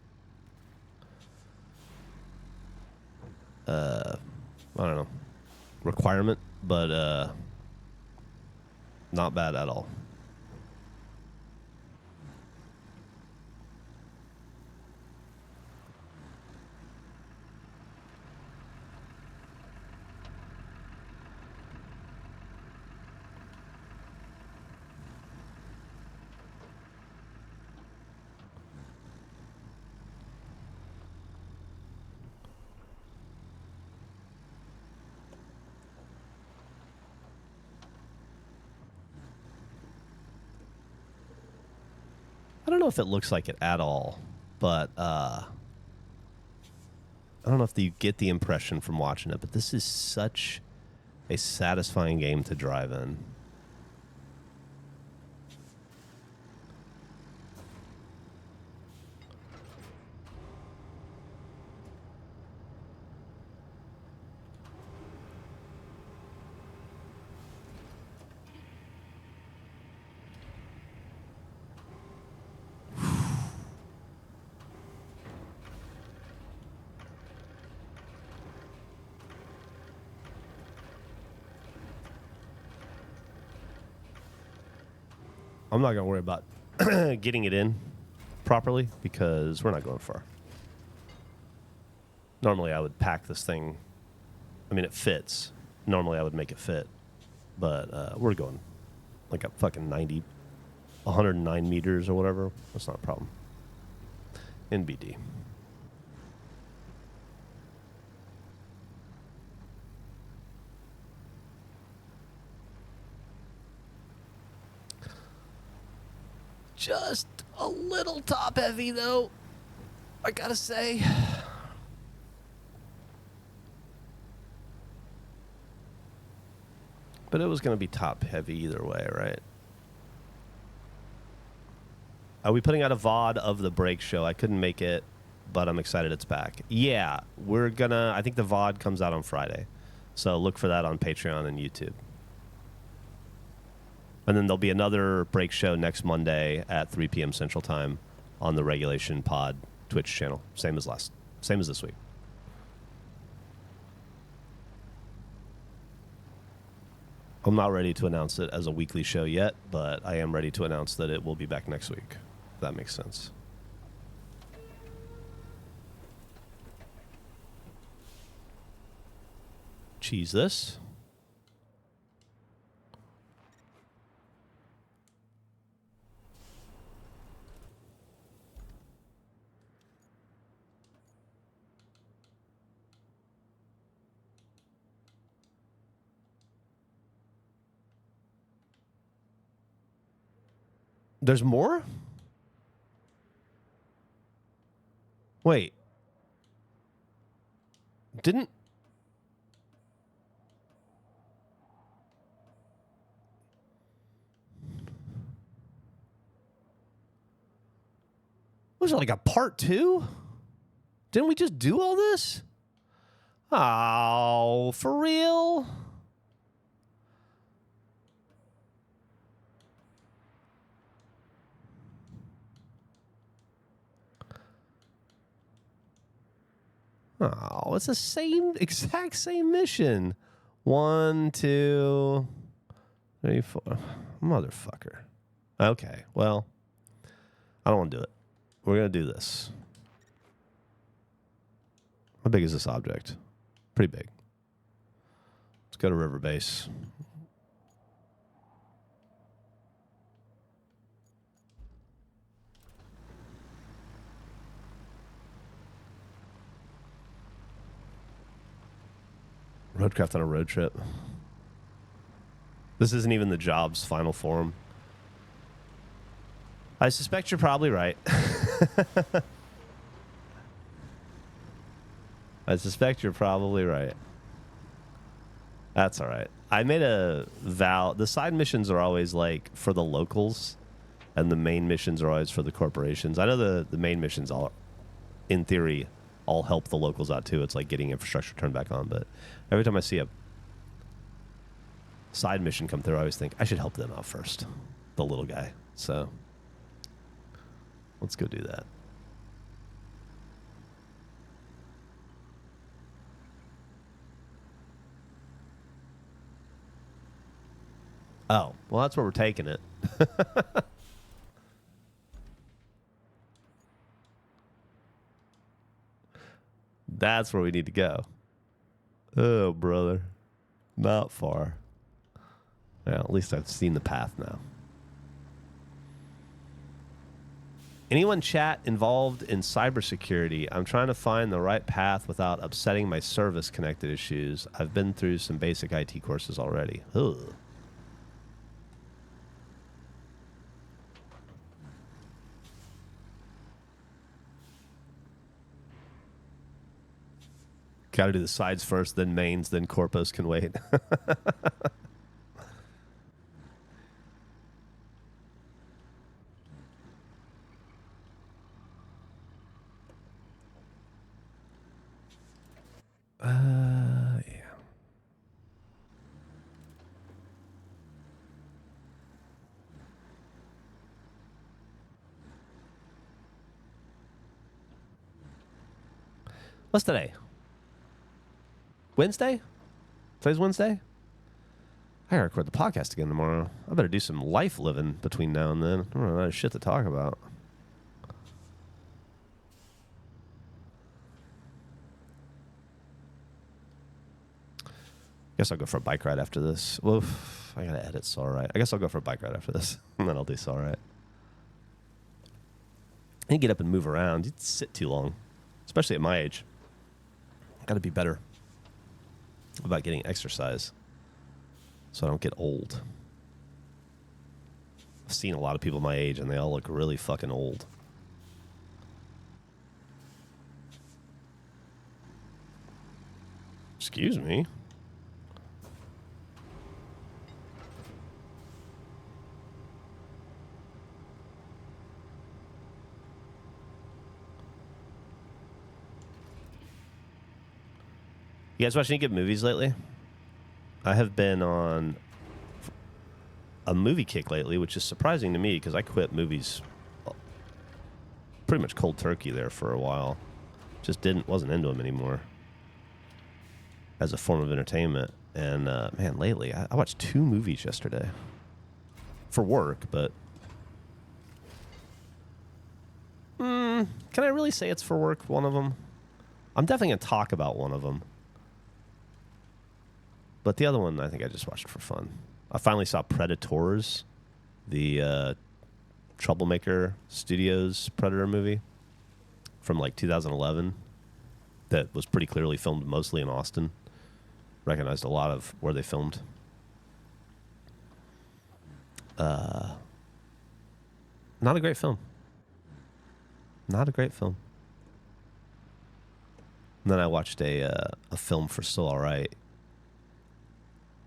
I don't know, requirement, but not bad at all. I don't know if it looks like it at all, but I don't know if you get the impression from watching it, but this is such a satisfying game to drive in. I'm not going to worry about getting it in properly because we're not going far. Normally, I would pack this thing. I mean, it fits. Normally, I would make it fit. But we're going like a fucking 109 meters or whatever. That's not a problem. NBD. Just a little top heavy, though, I gotta say. But it was going to be top heavy either way, right? Are we putting out a VOD of the break show? I couldn't make it, but I'm excited it's back. Yeah, we're gonna... I think the VOD comes out on Friday. So look for that on Patreon and YouTube. And then there'll be another break show next Monday at 3 p.m. Central Time on the Regulation Pod Twitch channel. Same as this week. I'm not ready to announce it as a weekly show yet, but I am ready to announce that it will be back next week. If that makes sense. Cheese this. There's more? Wait. Didn't... Was it like a part 2? Didn't we just do all this? Oh, for real? Oh, it's the exact same mission. 1, 2, 3, 4. Motherfucker. Okay, well, I don't want to do it. We're going to do this. How big is this object? Pretty big. Let's go to River Base. Roadcraft on a road trip. This isn't even the job's final form. I suspect you're probably right. I suspect you're probably right. That's all right. I made a vow. The side missions are always like for the locals, and the main missions are always for the corporations. I know the main missions all, in theory, I'll help the locals out too. It's like getting infrastructure turned back on. But every time I see a side mission come through, I always think I should help them out first, the little guy. So let's go do that. Oh, well, that's where we're taking it. That's where we need to go. Oh, brother. Not far. Yeah, at least I've seen the path now. Anyone chat involved in cybersecurity? I'm trying to find the right path without upsetting my service-connected issues. I've been through some basic IT courses already. Ugh. Got to do the sides first, then mains, then corpus can wait. Yeah. What's today? Wednesday? Today's Wednesday? I gotta record the podcast again tomorrow. I better do some life living between now and then. I don't know, there's shit to talk about. Guess I'll go for a bike ride after this. Well, I gotta edit Saw Right. I guess I'll go for a bike ride after this, and then I'll do Saw Right. I get up and move around. You'd sit too long, especially at my age. Gotta be better about getting exercise so I don't get old. I've seen a lot of people my age, and they all look really fucking old. Excuse me. You guys watch any good movies lately? I have been on a movie kick lately, which is surprising to me because I quit movies pretty much cold turkey there for a while. Just wasn't into them anymore as a form of entertainment. And man, lately I watched 2 movies yesterday for work, but can I really say it's for work? One of them, I'm definitely gonna talk about one of them. But the other one, I think I just watched for fun. I finally saw Predators, the Troublemaker Studios Predator movie from like 2011 that was pretty clearly filmed mostly in Austin. Recognized a lot of where they filmed. Not a great film. Not a great film. And then I watched a film for Still Alright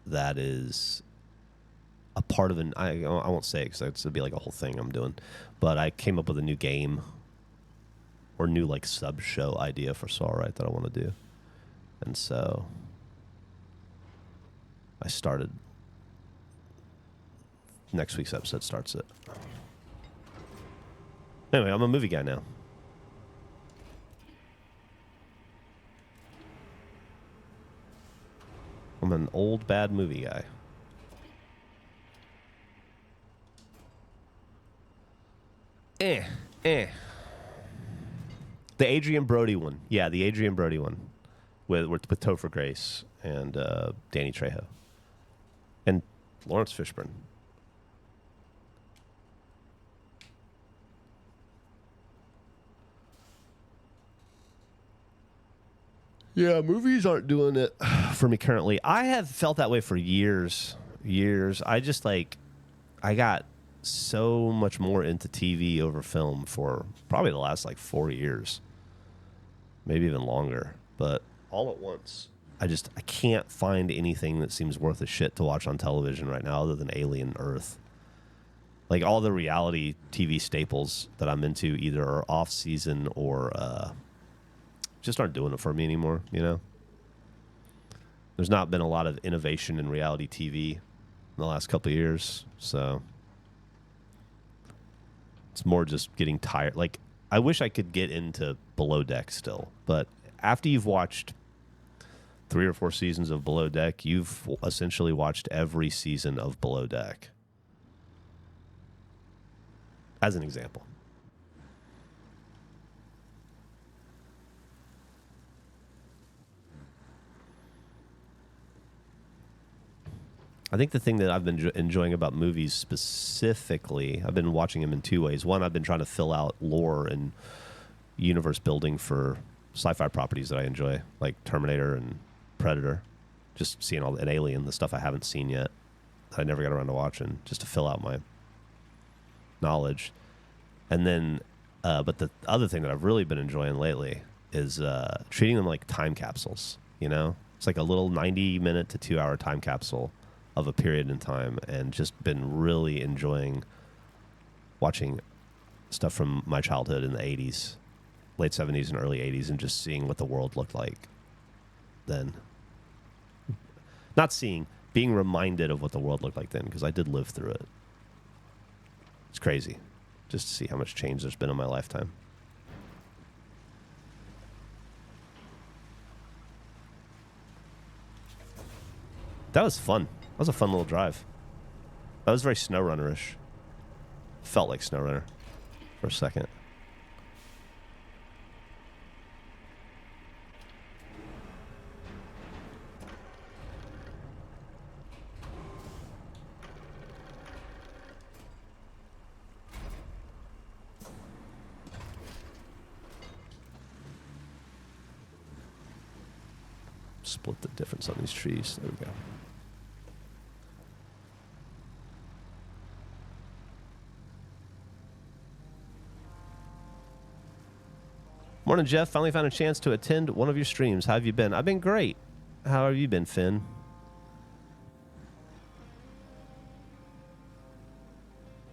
that is a part of I won't say it because it'd be like a whole thing I'm doing, but I came up with a new game or new like sub show idea for Still Alright that I want to do, and so I started. Next week's episode starts it. Anyway, I'm a movie guy now. I'm an old bad movie guy. The Adrian Brody one. Yeah, the Adrian Brody one with Topher Grace and Danny Trejo. And Lawrence Fishburne. Yeah, movies aren't doing it for me currently. I have felt that way for years. I just I got so much more into TV over film for probably the last 4 years. Maybe even longer. But all at once, I can't find anything that seems worth a shit to watch on television right now other than Alien Earth. Like all the reality TV staples that I'm into either are off season or just aren't doing it for me anymore, you know? There's not been a lot of innovation in reality TV in the last couple of years, so it's more just getting tired. Like, I wish I could get into Below Deck still, but after you've watched 3 or 4 seasons of Below Deck, you've essentially watched every season of Below Deck. As an example. I think the thing that I've been enjoying about movies specifically, I've been watching them in 2 ways. One, I've been trying to fill out lore and universe building for sci-fi properties that I enjoy, like Terminator and Predator. Just seeing all an Alien, the stuff I haven't seen yet, that I never got around to watching, just to fill out my knowledge. And then, but the other thing that I've really been enjoying lately is treating them like time capsules. You know, it's like a little 90-minute to 2-hour time capsule of a period in time, and just been really enjoying watching stuff from my childhood in the 80s, late 70s and early 80s, and just seeing what the world looked like then. Not seeing, being reminded of what the world looked like then, because I did live through it. It's crazy just to see how much change there's been in my lifetime. That was fun. That was a fun little drive. That was very SnowRunner-ish. Felt like SnowRunner for a second. Split the difference on these trees. There we go. Morning, Geoff. Finally found a chance to attend one of your streams. How have you been? I've been great. How have you been, Finn?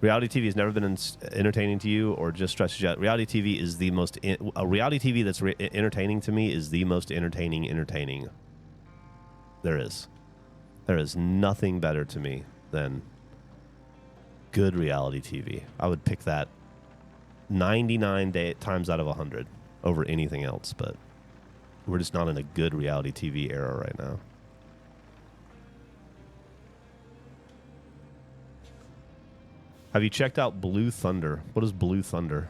Reality TV has never been entertaining to you, or just stresses you out. Reality TV is the most... reality TV that's entertaining to me is the most entertaining there is. There is nothing better to me than good reality TV. I would pick that 99 times out of 100 over anything else, but we're just not in a good reality TV era right now. Have you checked out Blue Thunder? What is Blue Thunder?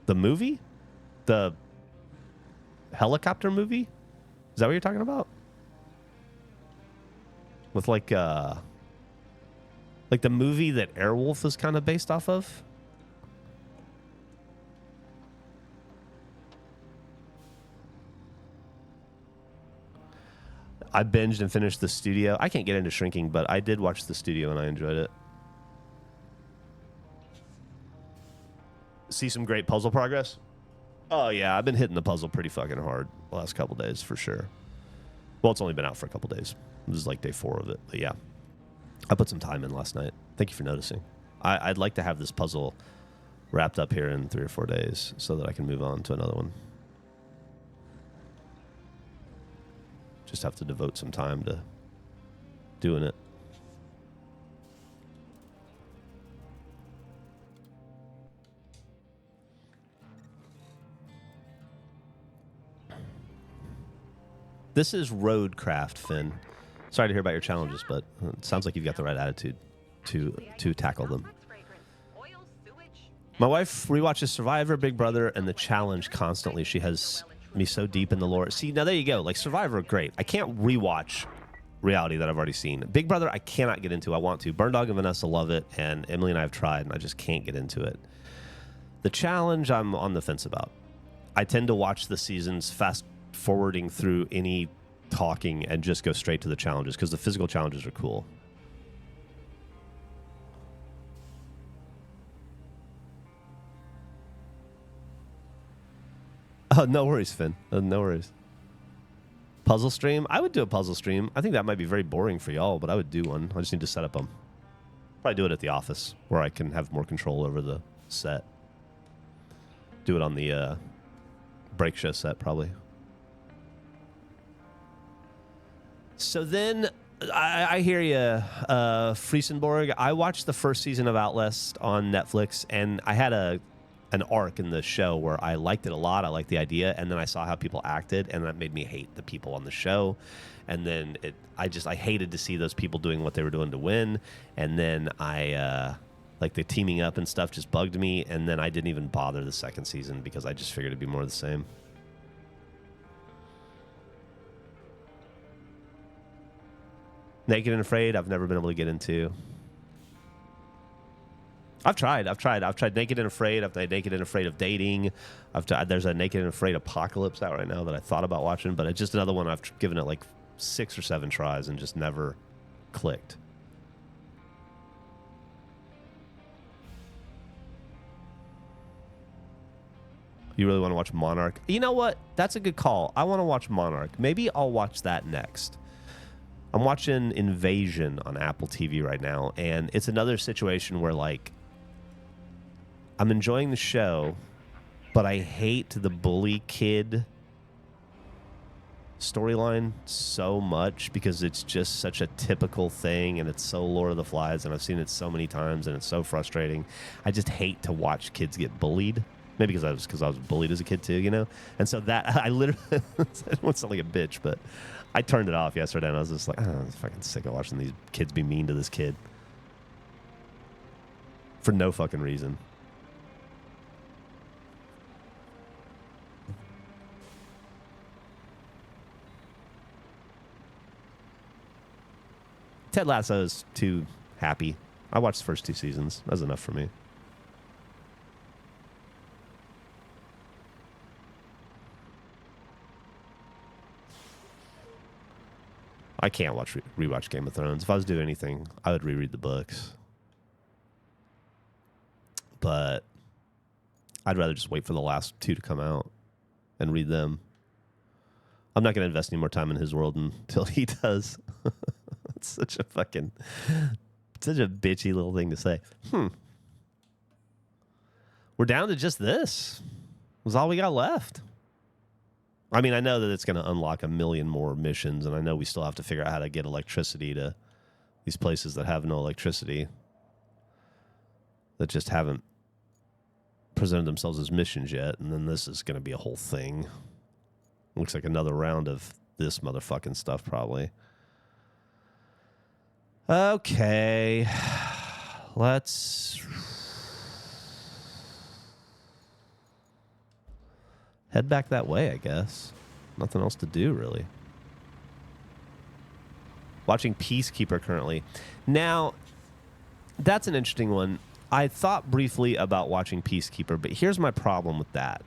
The movie? The helicopter movie? Is that what you're talking about? With like the movie that Airwolf is kind of based off of? I binged and finished The Studio. I can't get into shrinking, but I did watch The Studio and I enjoyed it. See some great puzzle progress? Oh, yeah. I've been hitting the puzzle pretty fucking hard the last couple days, for sure. Well, it's only been out for a couple days. This is like day 4 of it. But yeah, I put some time in last night. Thank you for noticing. I'd like to have this puzzle wrapped up here in 3 or 4 days so that I can move on to another one. Just have to devote some time to doing it. This is Roadcraft, Finn. Sorry to hear about your challenges, but it sounds like you've got the right attitude to tackle them. My wife rewatches Survivor, Big Brother, and The Challenge constantly. She has me so deep in the lore. See, now there you go. Like Survivor, great. I can't rewatch reality that I've already seen. Big Brother, I cannot get into. I want to. Burn Dog and Vanessa love it, and Emily and I have tried, and I just can't get into it. The Challenge, I'm on the fence about. I tend to watch the seasons fast forwarding through any talking and just go straight to the challenges because the physical challenges are cool. Oh, no worries, Finn. No worries. Puzzle stream? I would do a puzzle stream. I think that might be very boring for y'all, but I would do one. I just need to set up them. Probably do it at the office where I can have more control over the set. Do it on the break show set, probably. So then, I hear you, Friesenborg. I watched the first season of Outlast on Netflix, and I had an arc in the show where I liked it a lot. I liked the idea, and then I saw how people acted, and that made me hate the people on the show. And then I hated to see those people doing what they were doing to win. And then like the teaming up and stuff just bugged me. And then I didn't even bother the second season because I just figured it'd be more of the same. Naked and Afraid, I've never been able to get into. I've tried Naked and Afraid. I've tried Naked and Afraid of Dating. There's a Naked and Afraid Apocalypse out right now that I thought about watching, but it's just another one I've given it like 6 or 7 tries and just never clicked. You really want to watch Monarch? You know what? That's a good call. I want to watch Monarch. Maybe I'll watch that next. I'm watching Invasion on Apple TV right now, and it's another situation where, like, I'm enjoying the show, but I hate the bully kid storyline so much because it's just such a typical thing, and it's so Lord of the Flies, and I've seen it so many times, and it's so frustrating. I just hate to watch kids get bullied. Maybe because I was bullied as a kid too, you know? And so that, I literally, I don't want to sound like a bitch, but I turned it off yesterday, and I was just like, I'm fucking sick of watching these kids be mean to this kid. For no fucking reason. Ted Lasso is too happy. I watched the first 2 seasons. That was enough for me. I can't rewatch Game of Thrones. If I was doing anything, I would reread the books. But I'd rather just wait for the last 2 to come out and read them. I'm not going to invest any more time in his world until he does. It's such a bitchy little thing to say. We're down to just this. Was all we got left. I mean, I know that it's going to unlock a million more missions, and I know we still have to figure out how to get electricity to these places that have no electricity, that just haven't presented themselves as missions yet, and then this is going to be a whole thing. Looks like another round of this motherfucking stuff, probably. Okay. Let's head back that way, I guess. Nothing else to do, really. Watching Peacekeeper currently. Now, that's an interesting one. I thought briefly about watching Peacekeeper, but here's my problem with that.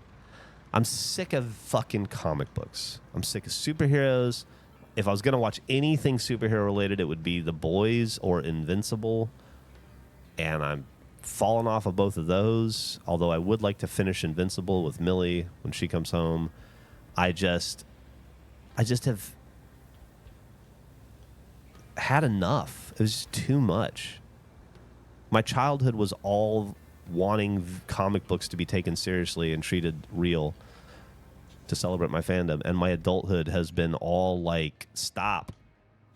I'm sick of fucking comic books. I'm sick of superheroes. If I was going to watch anything superhero related, it would be The Boys or Invincible. And I'm fallen off of both of those, although I would like to finish Invincible with Millie when she comes home. I just have had enough. It was just too much. My childhood was all wanting comic books to be taken seriously and treated real to celebrate my fandom, and my adulthood has been all like, stop.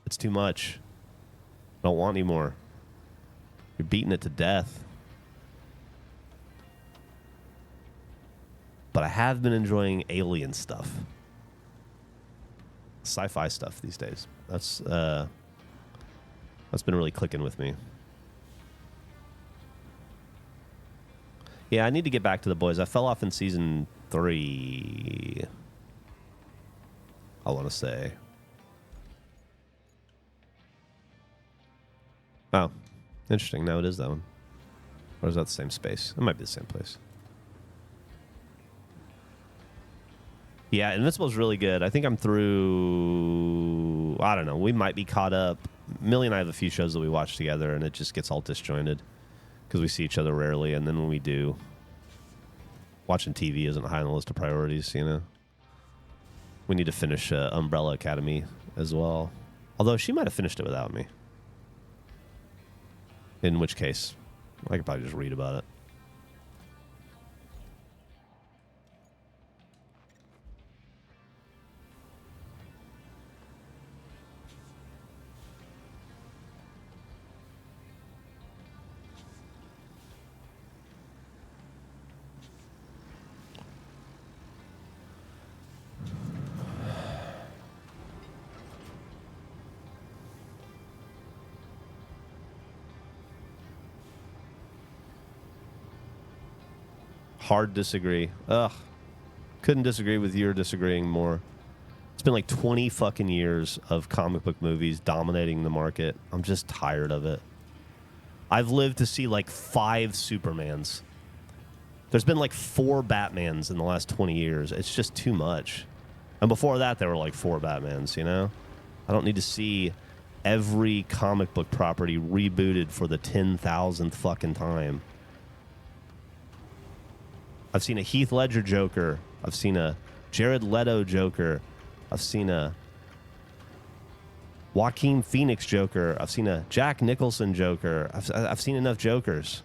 It's too much. I don't want any more. You're beating it to death. But I have been enjoying alien stuff. Sci-fi stuff these days. That's been really clicking with me. Yeah, I need to get back to The Boys. I fell off in season 3, I want to say. Oh, interesting. No, it is that one. Or is that the same space? It might be the same place. Yeah, Invincible's really good. I think I'm through, I don't know, we might be caught up. Millie and I have a few shows that we watch together, and it just gets all disjointed because we see each other rarely, and then when we do, watching TV isn't high on the list of priorities, you know? We need to finish Umbrella Academy as well. Although she might have finished it without me. In which case, I could probably just read about it. Hard disagree. Ugh. Couldn't disagree with you or disagreeing more. It's been like 20 fucking years of comic book movies dominating the market. I'm just tired of it. I've lived to see like 5 Supermans. There's been like 4 Batmans in the last 20 years. It's just too much. And before that, there were like 4 Batmans, you know? I don't need to see every comic book property rebooted for the 10,000th fucking time. I've seen a Heath Ledger Joker. I've seen a Jared Leto Joker. I've seen a Joaquin Phoenix Joker. I've seen a Jack Nicholson Joker. I've seen enough Jokers.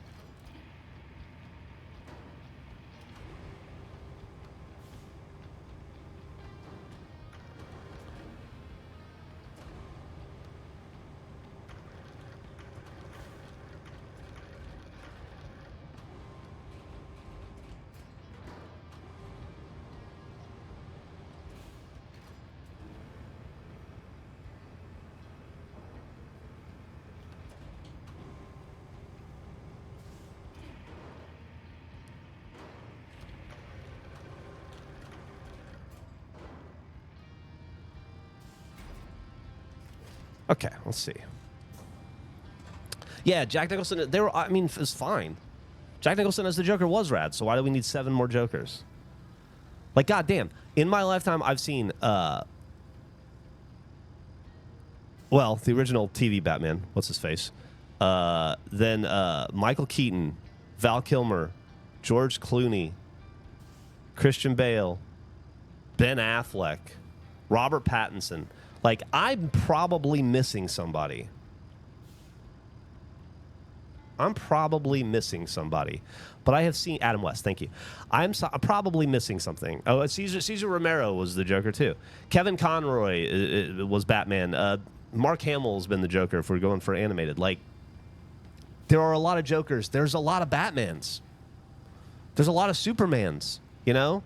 Okay, let's see. Yeah, Jack Nicholson. I mean, it's fine. Jack Nicholson as the Joker was rad. So why do we need 7 more Jokers? Like, goddamn. In my lifetime, I've seen, well, the original TV Batman. What's his face? Then Michael Keaton, Val Kilmer, George Clooney, Christian Bale, Ben Affleck, Robert Pattinson. Like, I'm probably missing somebody. But I have seen Adam West. Thank you. I'm probably missing something. Oh, Cesar Romero was the Joker too. Kevin Conroy was Batman. Mark Hamill's been the Joker if we're going for animated. Like, there are a lot of Jokers. There's a lot of Batmans. There's a lot of Supermans. You know,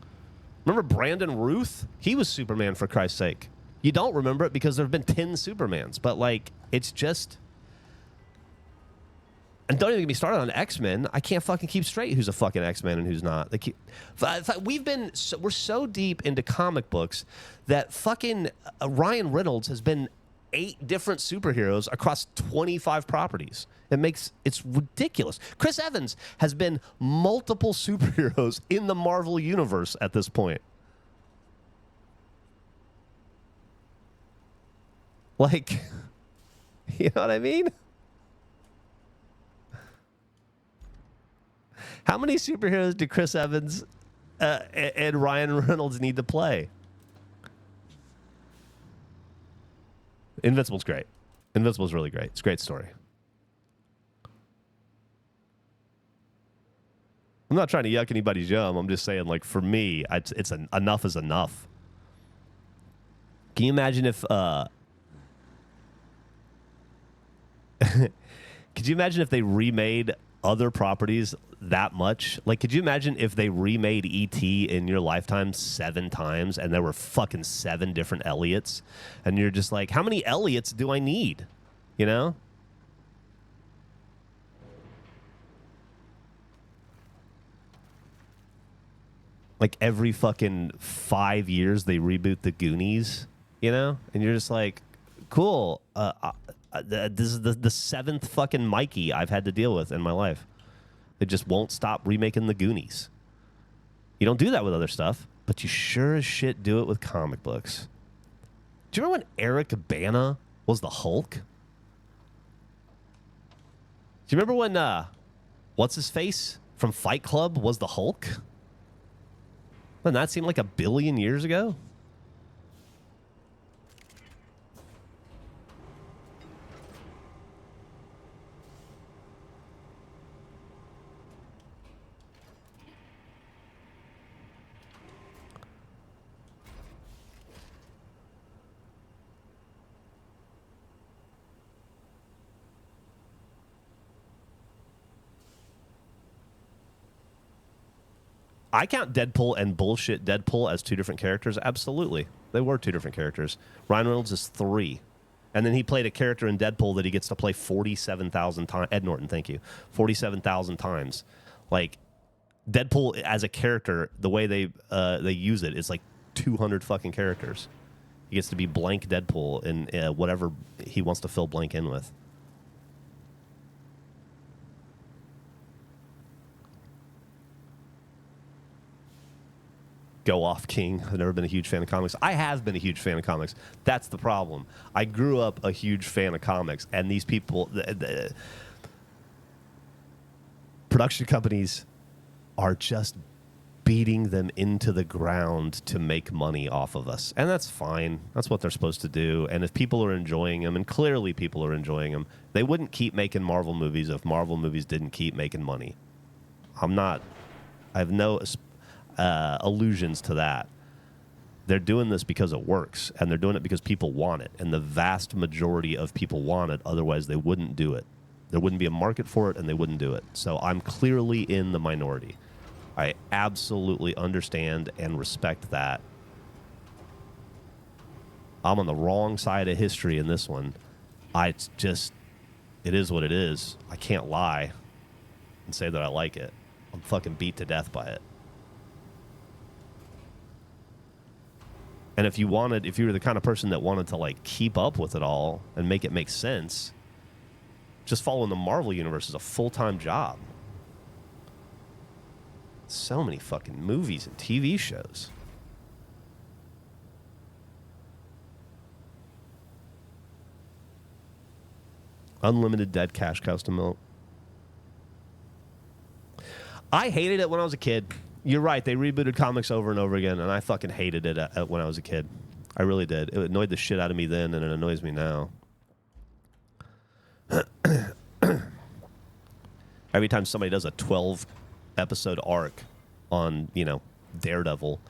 remember Brandon Routh? He was Superman, for Christ's sake. You don't remember it because there have been 10 Supermans, but like, it's just. And don't even get me started on X-Men. I can't fucking keep straight who's a fucking X-Men and who's not. We're so deep into comic books that fucking Ryan Reynolds has been 8 different superheroes across 25 properties. It's ridiculous. Chris Evans has been multiple superheroes in the Marvel universe at this point. Like, you know what I mean? How many superheroes do Chris Evans and Ryan Reynolds need to play? Invincible's great. Invincible's really great. It's a great story. I'm not trying to yuck anybody's yum. I'm just saying, like, for me, enough is enough. Can you imagine if... Could you imagine if they remade other properties that much? Like, could you imagine if they remade E.T. in your lifetime 7 times and there were fucking 7 different Elliots? And you're just like, how many Elliots do I need? You know? Like, every fucking 5 years they reboot the Goonies, you know? And you're just like, cool. This is the 7th fucking Mikey I've had to deal with in my life. They just won't stop remaking the Goonies. You don't do that with other stuff, but you sure as shit do it with comic books. Do you remember when Eric Bana was the Hulk? Do you remember when, what's his face from Fight Club was the Hulk? Doesn't that seem like a billion years ago? I count Deadpool and bullshit Deadpool as 2 different characters. Absolutely. They were 2 different characters. Ryan Reynolds is 3. And then he played a character in Deadpool that he gets to play 47,000 times. Ed Norton, thank you. 47,000 times. Like, Deadpool as a character, the way they use it is like 200 fucking characters. He gets to be blank Deadpool in whatever he wants to fill blank in with. Go off, King. I've never been a huge fan of comics. I have been a huge fan of comics. That's the problem. I grew up a huge fan of comics, and these people, the production companies are just beating them into the ground to make money off of us. And that's fine. That's what they're supposed to do. And if people are enjoying them, and clearly people are enjoying them, they wouldn't keep making Marvel movies if Marvel movies didn't keep making money. I have no allusions to that. They're doing this because it works, and they're doing it because people want it. And the vast majority of people want it. Otherwise, they wouldn't do it. There wouldn't be a market for it, and they wouldn't do it. So I'm clearly in the minority. I absolutely understand and respect that. I'm on the wrong side of history in this one. It is what it is. I can't lie and say that I like it. I'm fucking beat to death by it. And if you were the kind of person that wanted to like keep up with it all and make it make sense, just following the Marvel universe is a full-time job. So many fucking movies and TV shows. Unlimited dead cash custom milk. I hated it when I was a kid. You're right. They rebooted comics over and over again, and I fucking hated it when I was a kid. I really did. It annoyed the shit out of me then, and it annoys me now. Every time somebody does a 12-episode arc on, Daredevil,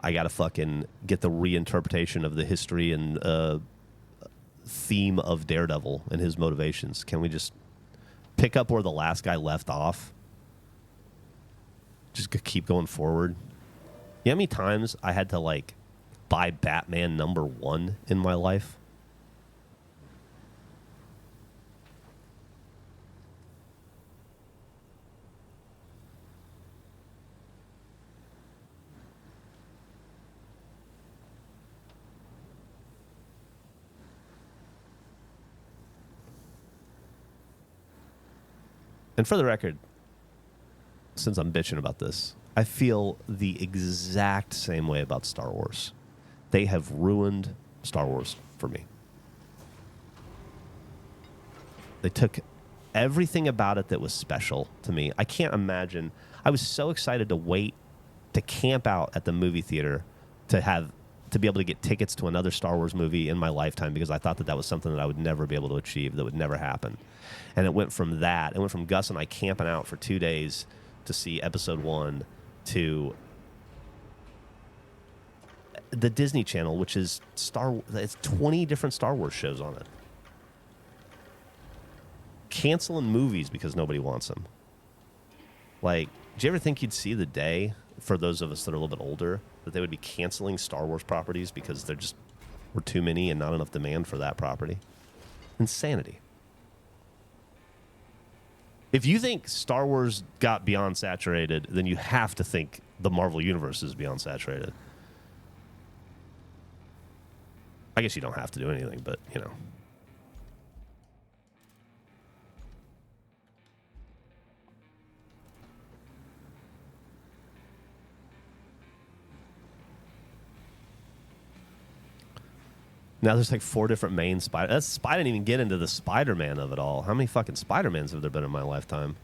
I got to fucking get the reinterpretation of the history and theme of Daredevil and his motivations. Can we just pick up where the last guy left off? Just keep going forward. You know how many times I had to, like, buy Batman #1 in my life? And for the record, since I'm bitching about this, I feel the exact same way about Star Wars. They have ruined Star Wars for me. They took everything about it that was special to me. I can't imagine. I was so excited to wait to camp out at the movie theater to be able to get tickets to another Star Wars movie in my lifetime, because I thought that was something that I would never be able to achieve, that would never happen. And it went from Gus and I camping out for 2 days to see Episode 1 to the Disney Channel, which is it's 20 different Star Wars shows on it. Canceling movies because nobody wants them. Like, do you ever think you'd see the day, for those of us that are a little bit older, that they would be canceling Star Wars properties because there just were too many and not enough demand for that property? Insanity. If you think Star Wars got beyond saturated, then you have to think the Marvel Universe is beyond saturated. I guess you don't have to do anything, but, Now there's like 4 different main I didn't even get into the Spider-Man of it all. How many fucking Spider-Mans have there been in my lifetime?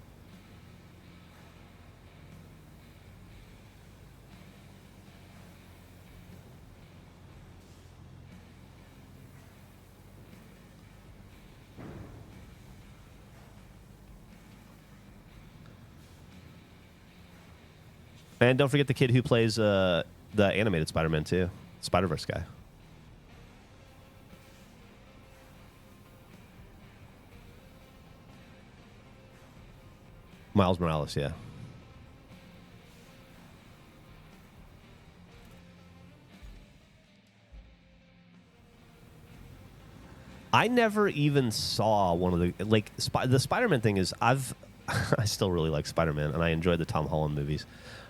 And don't forget the kid who plays the animated Spider-Man too. Spider-Verse guy. Miles Morales, yeah. I never even saw one of the the Spider-Man thing is I still really like Spider-Man, and I enjoyed the Tom Holland movies,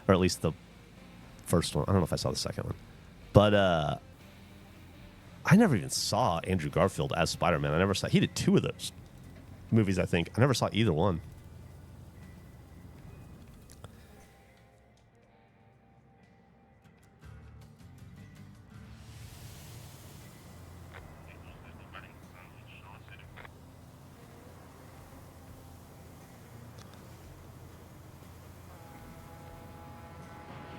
or at least the first one. I don't know if I saw the second one, but I never even saw Andrew Garfield as Spider-Man. I never saw. He did 2 of those movies, I think. I never saw either one.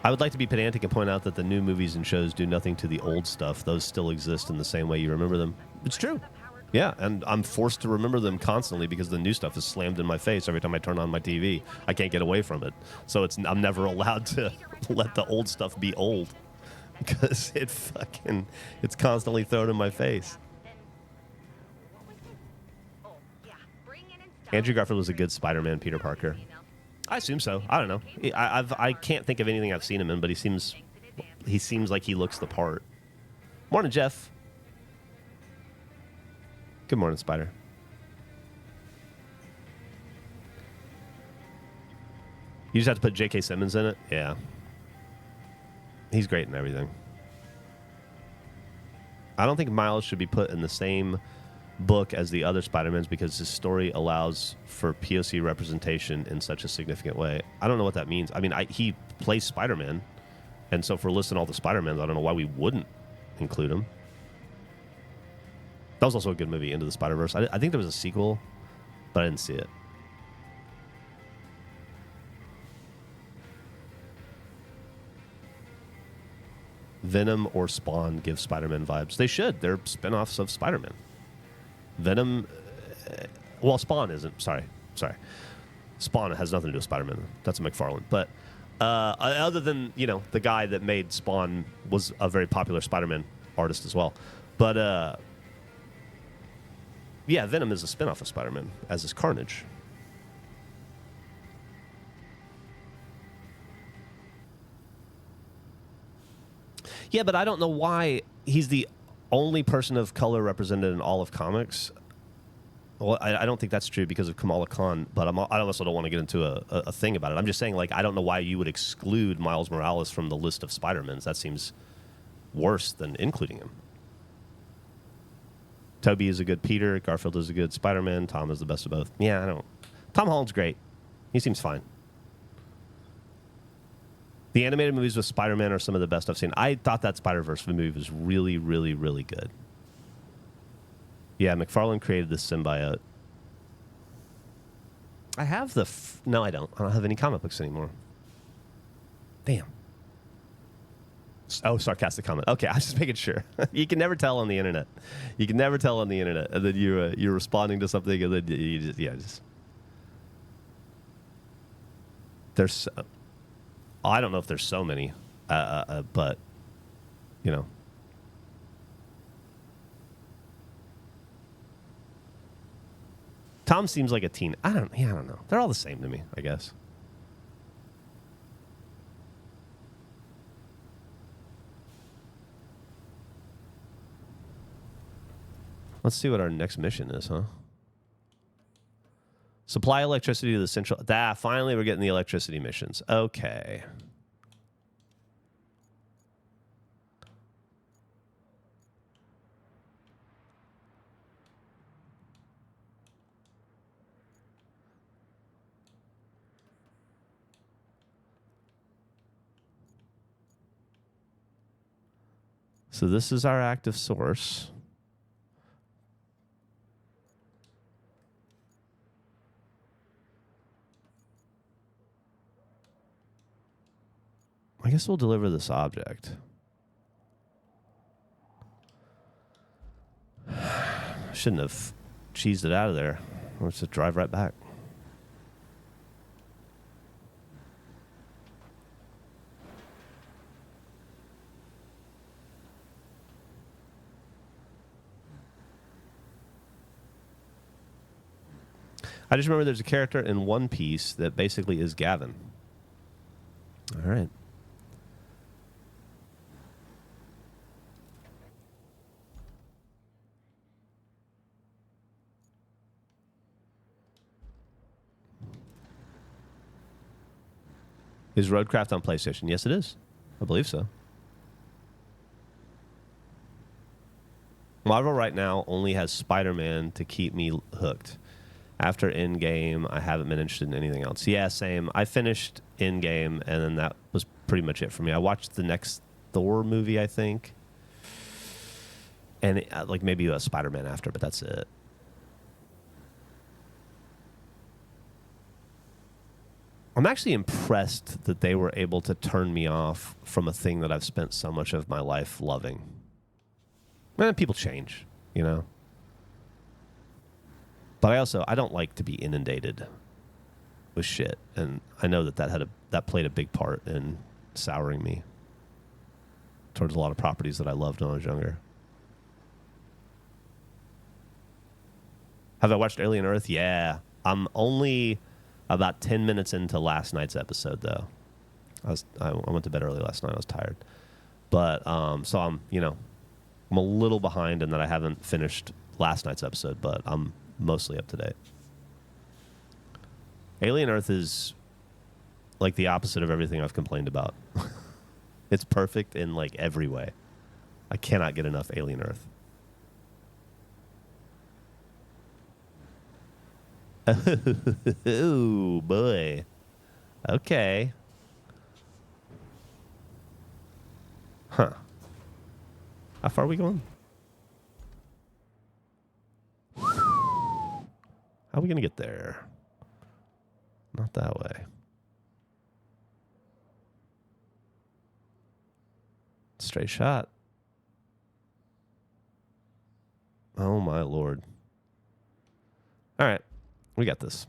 I would like to be pedantic and point out that the new movies and shows do nothing to the old stuff. Those still exist in the same way you remember them. It's true. Yeah, and I'm forced to remember them constantly because the new stuff is slammed in my face every time I turn on my TV. I can't get away from it. So I'm never allowed to let the old stuff be old because it's constantly thrown in my face. Andrew Garfield was a good Spider-Man, Peter Parker. I assume so. I don't know. I can't think of anything I've seen him in, but he seems like he looks the part. Morning, Geoff. Good morning, Spider. You just have to put J.K. Simmons in it? Yeah. He's great in everything. I don't think Miles should be put in the same book as the other Spider-Mans because his story allows for POC representation in such a significant way. I don't know what that means. I mean, he plays Spider-Man, and so if we're listing all the Spider-Mans, I don't know why we wouldn't include him. That was also a good movie, Into the Spider-Verse. I think there was a sequel, but I didn't see it. Venom or Spawn give Spider-Man vibes. They should. They're spin-offs of Spider-Man. Venom, well, Spawn isn't. Sorry. Spawn has nothing to do with Spider-Man. That's a McFarlane. But other than, the guy that made Spawn was a very popular Spider-Man artist as well. But, yeah, Venom is a spin-off of Spider-Man, as is Carnage. Yeah, but I don't know why he's the only person of color represented in all of comics. Well, I don't think that's true because of Kamala Khan, but I also don't want to get into a thing about it. I'm just saying, I don't know why you would exclude Miles Morales from the list of Spider-Mans. That seems worse than including him. Toby is a good Peter. Garfield is a good Spider-Man. Tom is the best of both. Yeah, Tom Holland's great. He seems fine. The animated movies with Spider-Man are some of the best I've seen. I thought that Spider-Verse movie was really, really, really good. Yeah, McFarlane created this symbiote. I have no, I don't. I don't have any comic books anymore. Damn. Oh, sarcastic comment. Okay, I was just making sure. You can never tell on the internet. And then you're responding to something, and then you just. There's. I don't know if there's so many, but, Tom seems like a teen. I don't know. They're all the same to me, I guess. Let's see what our next mission is, huh? Supply electricity to the central... finally we're getting the electricity missions. Okay. So this is our active source. I guess we'll deliver this object. Shouldn't have cheesed it out of there. Let's just drive right back. I just remember there's a character in One Piece that basically is Gavin. All right. Is Roadcraft on PlayStation? Yes, it is. I believe so. Marvel right now only has Spider-Man to keep me hooked. After Endgame, I haven't been interested in anything else. Yeah, same. I finished Endgame, and then that was pretty much it for me. I watched the next Thor movie, I think, and like maybe a Spider-Man after, but that's it. I'm actually impressed that they were able to turn me off from a thing that I've spent so much of my life loving. People change, you know? But I don't like to be inundated with shit. And I know that played a big part in souring me towards a lot of properties that I loved when I was younger. Have I watched Alien Earth? Yeah. I'm only about 10 minutes into last night's episode, though. I went to bed early last night. I was tired. But, so I'm a little behind in that I haven't finished last night's episode, but I'm mostly up to date. Alien Earth is like the opposite of everything I've complained about. It's perfect in like every way. I cannot get enough Alien Earth. Oh, boy. Okay. Huh. How far are we going? How are we going to get there? Not that way. Straight shot. Oh, my Lord. All right. We got this.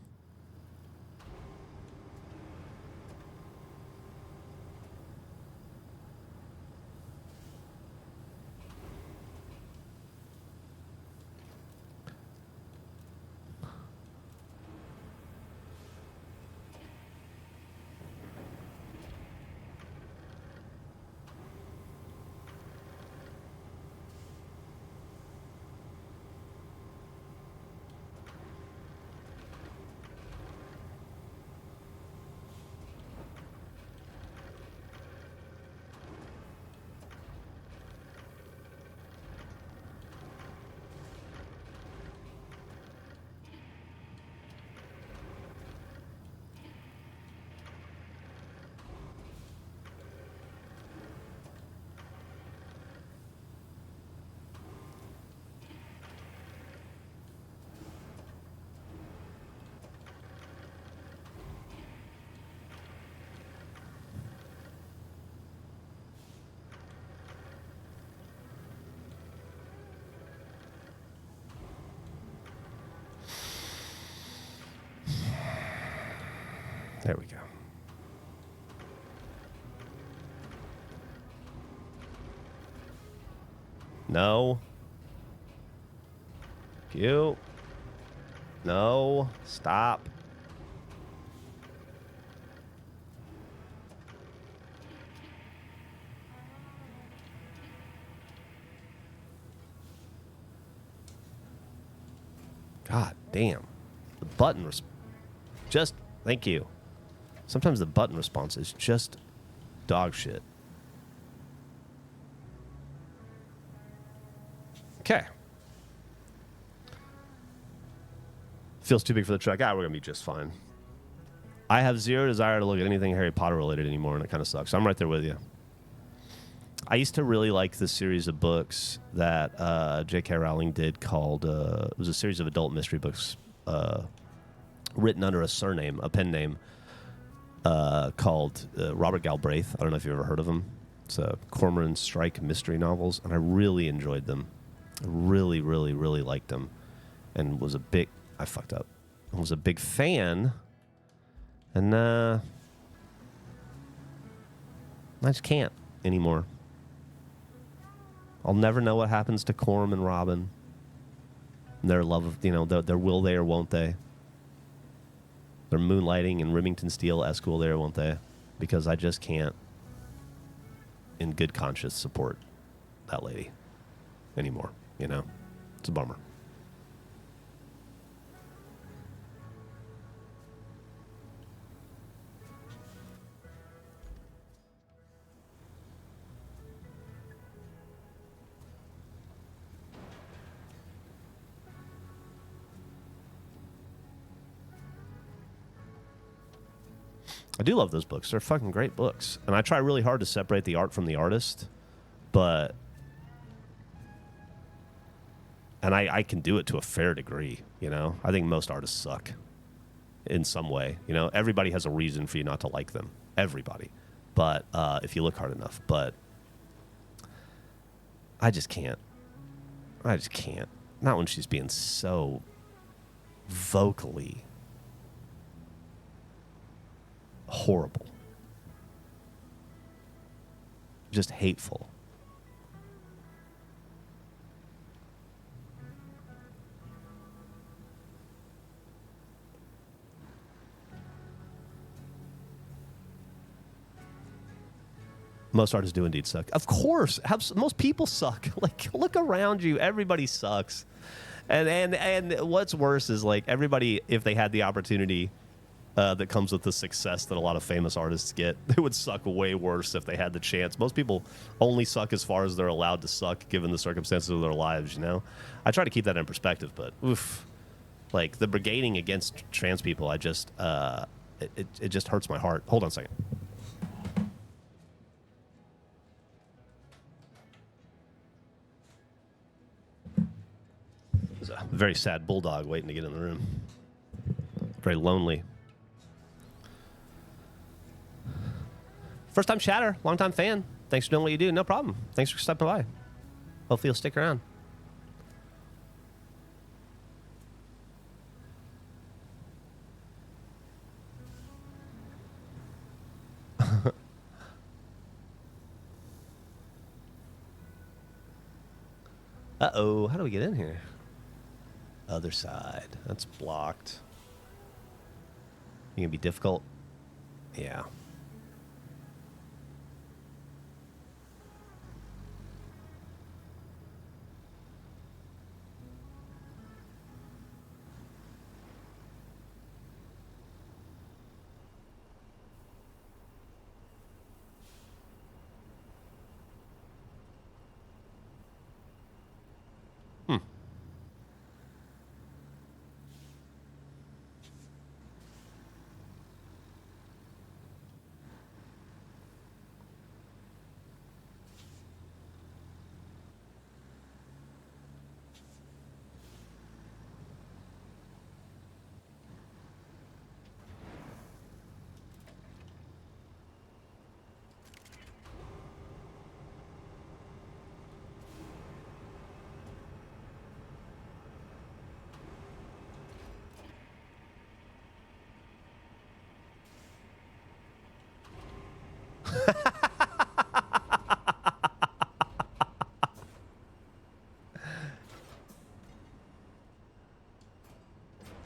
There we go. No. You. No. Stop. God damn. The button just thank you. Sometimes the button response is just dog shit. Okay. Feels too big for the truck. We're going to be just fine. I have zero desire to look at anything Harry Potter related anymore, and it kind of sucks. I'm right there with you. I used to really like the series of books that J.K. Rowling did called, it was a series of adult mystery books written under a surname, a pen name, called Robert Galbraith. I don't know if you've ever heard of him. It's Cormoran Strike mystery novels, and I really enjoyed them. I really, really, really liked them, and was a big... I fucked up. I was a big fan, and I just can't anymore. I'll never know what happens to Corm and Robin. And their love of, their will they or won't they. Their moonlighting and Remington Steele will they or won't they. Because I just can't, in good conscience, support that lady anymore. It's a bummer. I do love those books. They're fucking great books. And I try really hard to separate the art from the artist, but... And I can do it to a fair degree, you know? I think most artists suck in some way. You know, everybody has a reason for you not to like them. Everybody. But if you look hard enough. But I just can't. I just can't. Not when she's being so vocally horrible. Just hateful. Most artists do indeed suck. Of course. Most people suck. Like, look around you. Everybody sucks. And what's worse is, like, everybody, if they had the opportunity that comes with the success that a lot of famous artists get, they would suck way worse if they had the chance. Most people only suck as far as they're allowed to suck given the circumstances of their lives, you know? I try to keep that in perspective, but oof. Like, the brigading against trans people, I just, it just hurts my heart. Hold on a second. There's a very sad bulldog waiting to get in the room. Very lonely. First time chatter, long time fan. Thanks for doing what you do. No problem. Thanks for stopping by. Hopefully you'll stick around. Uh-oh, how do we get in here? Other side. That's blocked. You gonna be difficult? Yeah.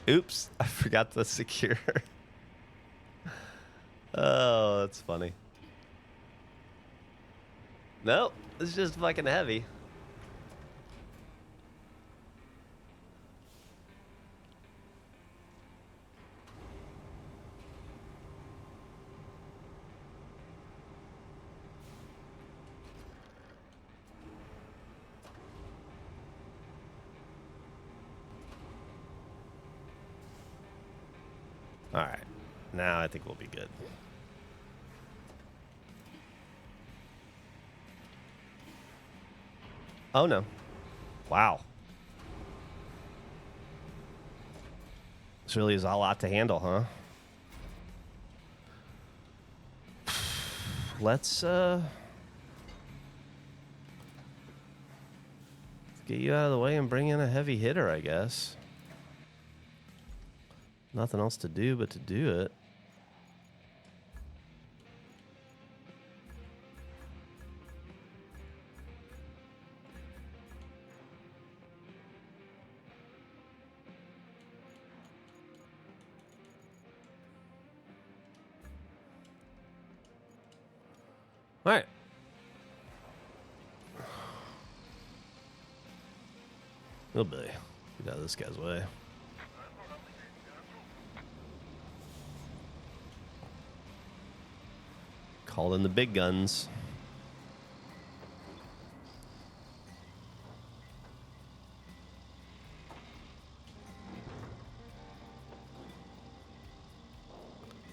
Oops, I forgot to secure. Oh, that's funny. Nope, it's just fucking heavy. All right, now I think we'll be good. Oh no. Wow. This really is a lot to handle, huh? Let's get you out of the way and bring in a heavy hitter, I guess. Nothing else to do but to do it. All right. Oh boy. Get out of this guy's way. Call in the big guns.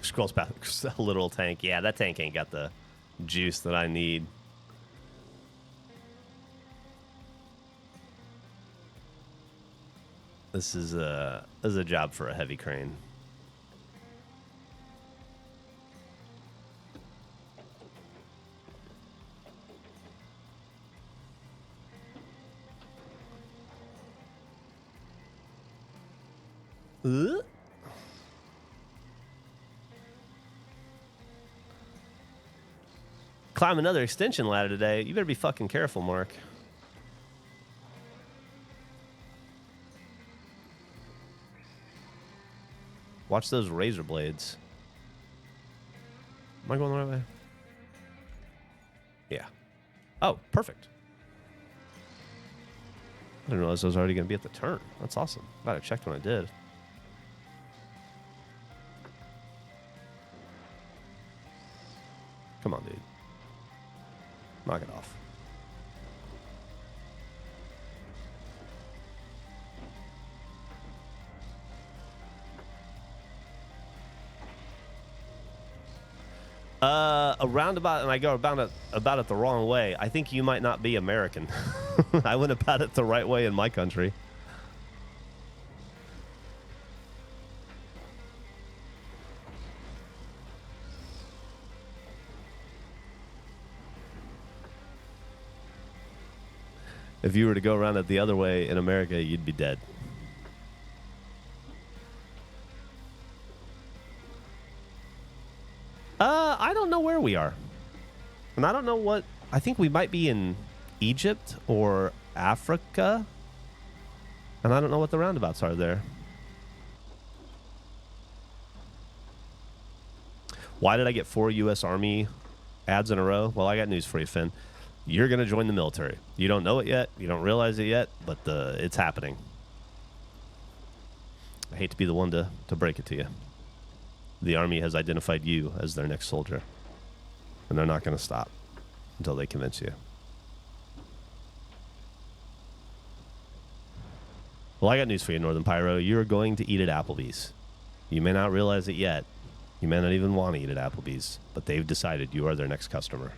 scrolls past a literal tank. Yeah, that tank ain't got the juice that I need. This is a job for a heavy crane. Climb another extension ladder today. You better be fucking careful, Mark. Watch those razor blades. Am I going the right way? Yeah. Oh, perfect. I didn't realize I was already going to be at the turn. That's awesome. Glad I checked when I did. Come on, dude. Knock it off. A roundabout, and I go about it the wrong way. I think you might not be American. I went about it the right way in my country. If you were to go around it the other way in America, you'd be dead. I don't know where we are. And I don't know what... I think we might be in Egypt or Africa. And I don't know what the roundabouts are there. Why did I get 4 U.S. Army ads in a row? Well, I got news for you, Finn. You're going to join the military. You don't know it yet. You don't realize it yet. But it's happening. I hate to be the one to break it to you. The Army has identified you as their next soldier. And they're not going to stop until they convince you. Well, I got news for you, Northern Pyro. You're going to eat at Applebee's. You may not realize it yet. You may not even want to eat at Applebee's. But they've decided you are their next customer.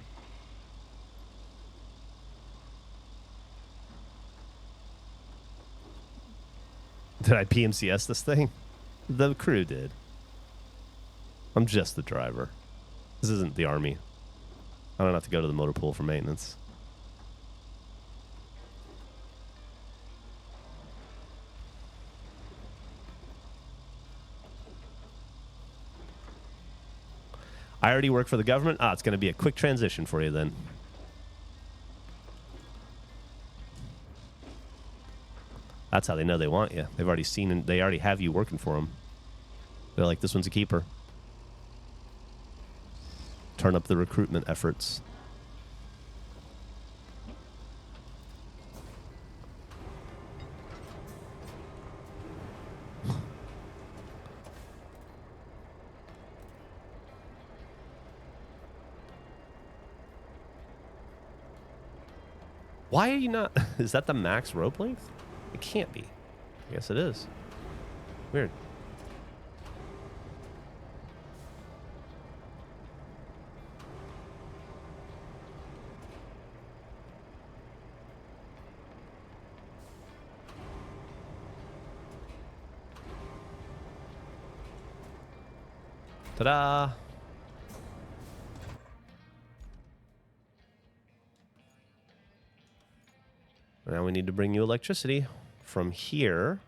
Did I PMCS this thing? The crew did. I'm just the driver. This isn't the Army. I don't have to go to the motor pool for maintenance. I already work for the government. It's going to be a quick transition for you then. That's how they know they want you. They've already seen and they already have you working for them. They're like, this one's a keeper. Turn up the recruitment efforts. Why are you not... Is that the max rope length? It can't be. I guess it is. Weird. Ta-da! Now we need to bring you electricity from here.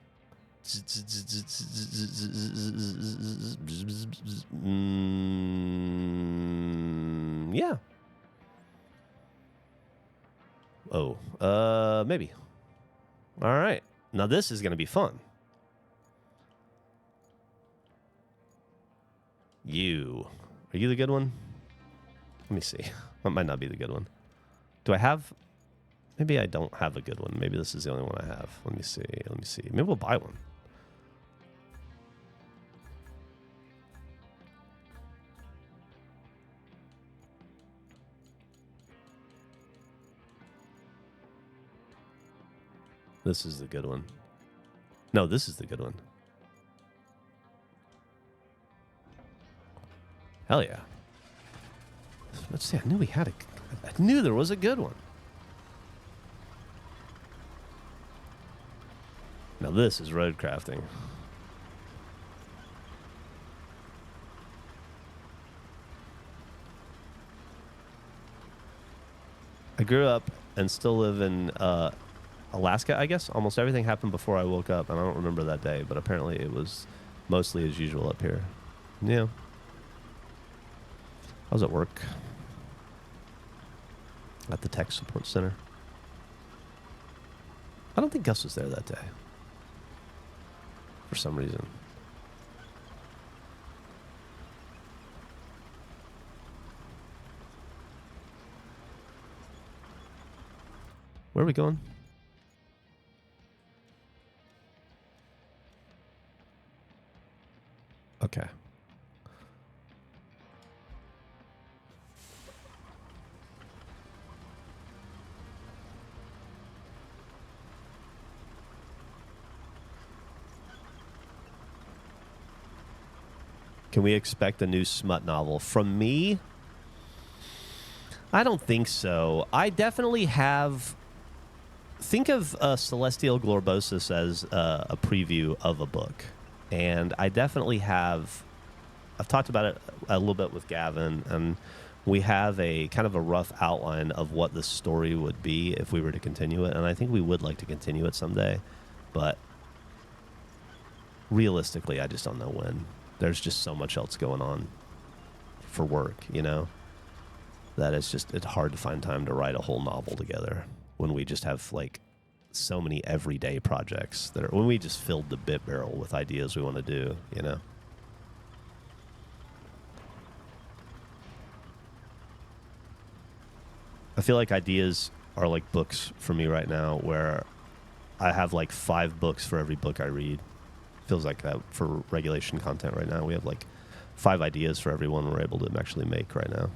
Yeah. Oh, maybe. All right. Now this is going to be fun. Are you the good one? Let me see. That might not be the good one. Do I have... Maybe I don't have a good one. Maybe this is the only one I have. Let me see. Maybe we'll buy one. This is the good one. No, this is the good one. Hell yeah. Let's see. I knew we had a. I knew there was a good one. Now this is road crafting. I grew up and still live in Alaska, I guess. Almost everything happened before I woke up, and I don't remember that day, but apparently it was mostly as usual up here. Yeah. I was at work at the tech support center. I don't think Gus was there that day for some reason. Where are we going? Okay. Can we expect a new smut novel from me? I don't think so. I definitely have. Think of Celestial Glorbosus as a preview of a book. And I definitely have. I've talked about it a little bit with Gavin, and we have a kind of a rough outline of what the story would be if we were to continue it. And I think we would like to continue it someday. But realistically, I just don't know when. There's just so much else going on for work, you know, that it's hard to find time to write a whole novel together when we just have like so many everyday projects when we just filled the bit barrel with ideas we want to do, you know. I feel like ideas are like books for me right now, where I have like 5 books for every book I read. Feels like that for regulation content right now. We have like 5 ideas for every one we're able to actually make right now.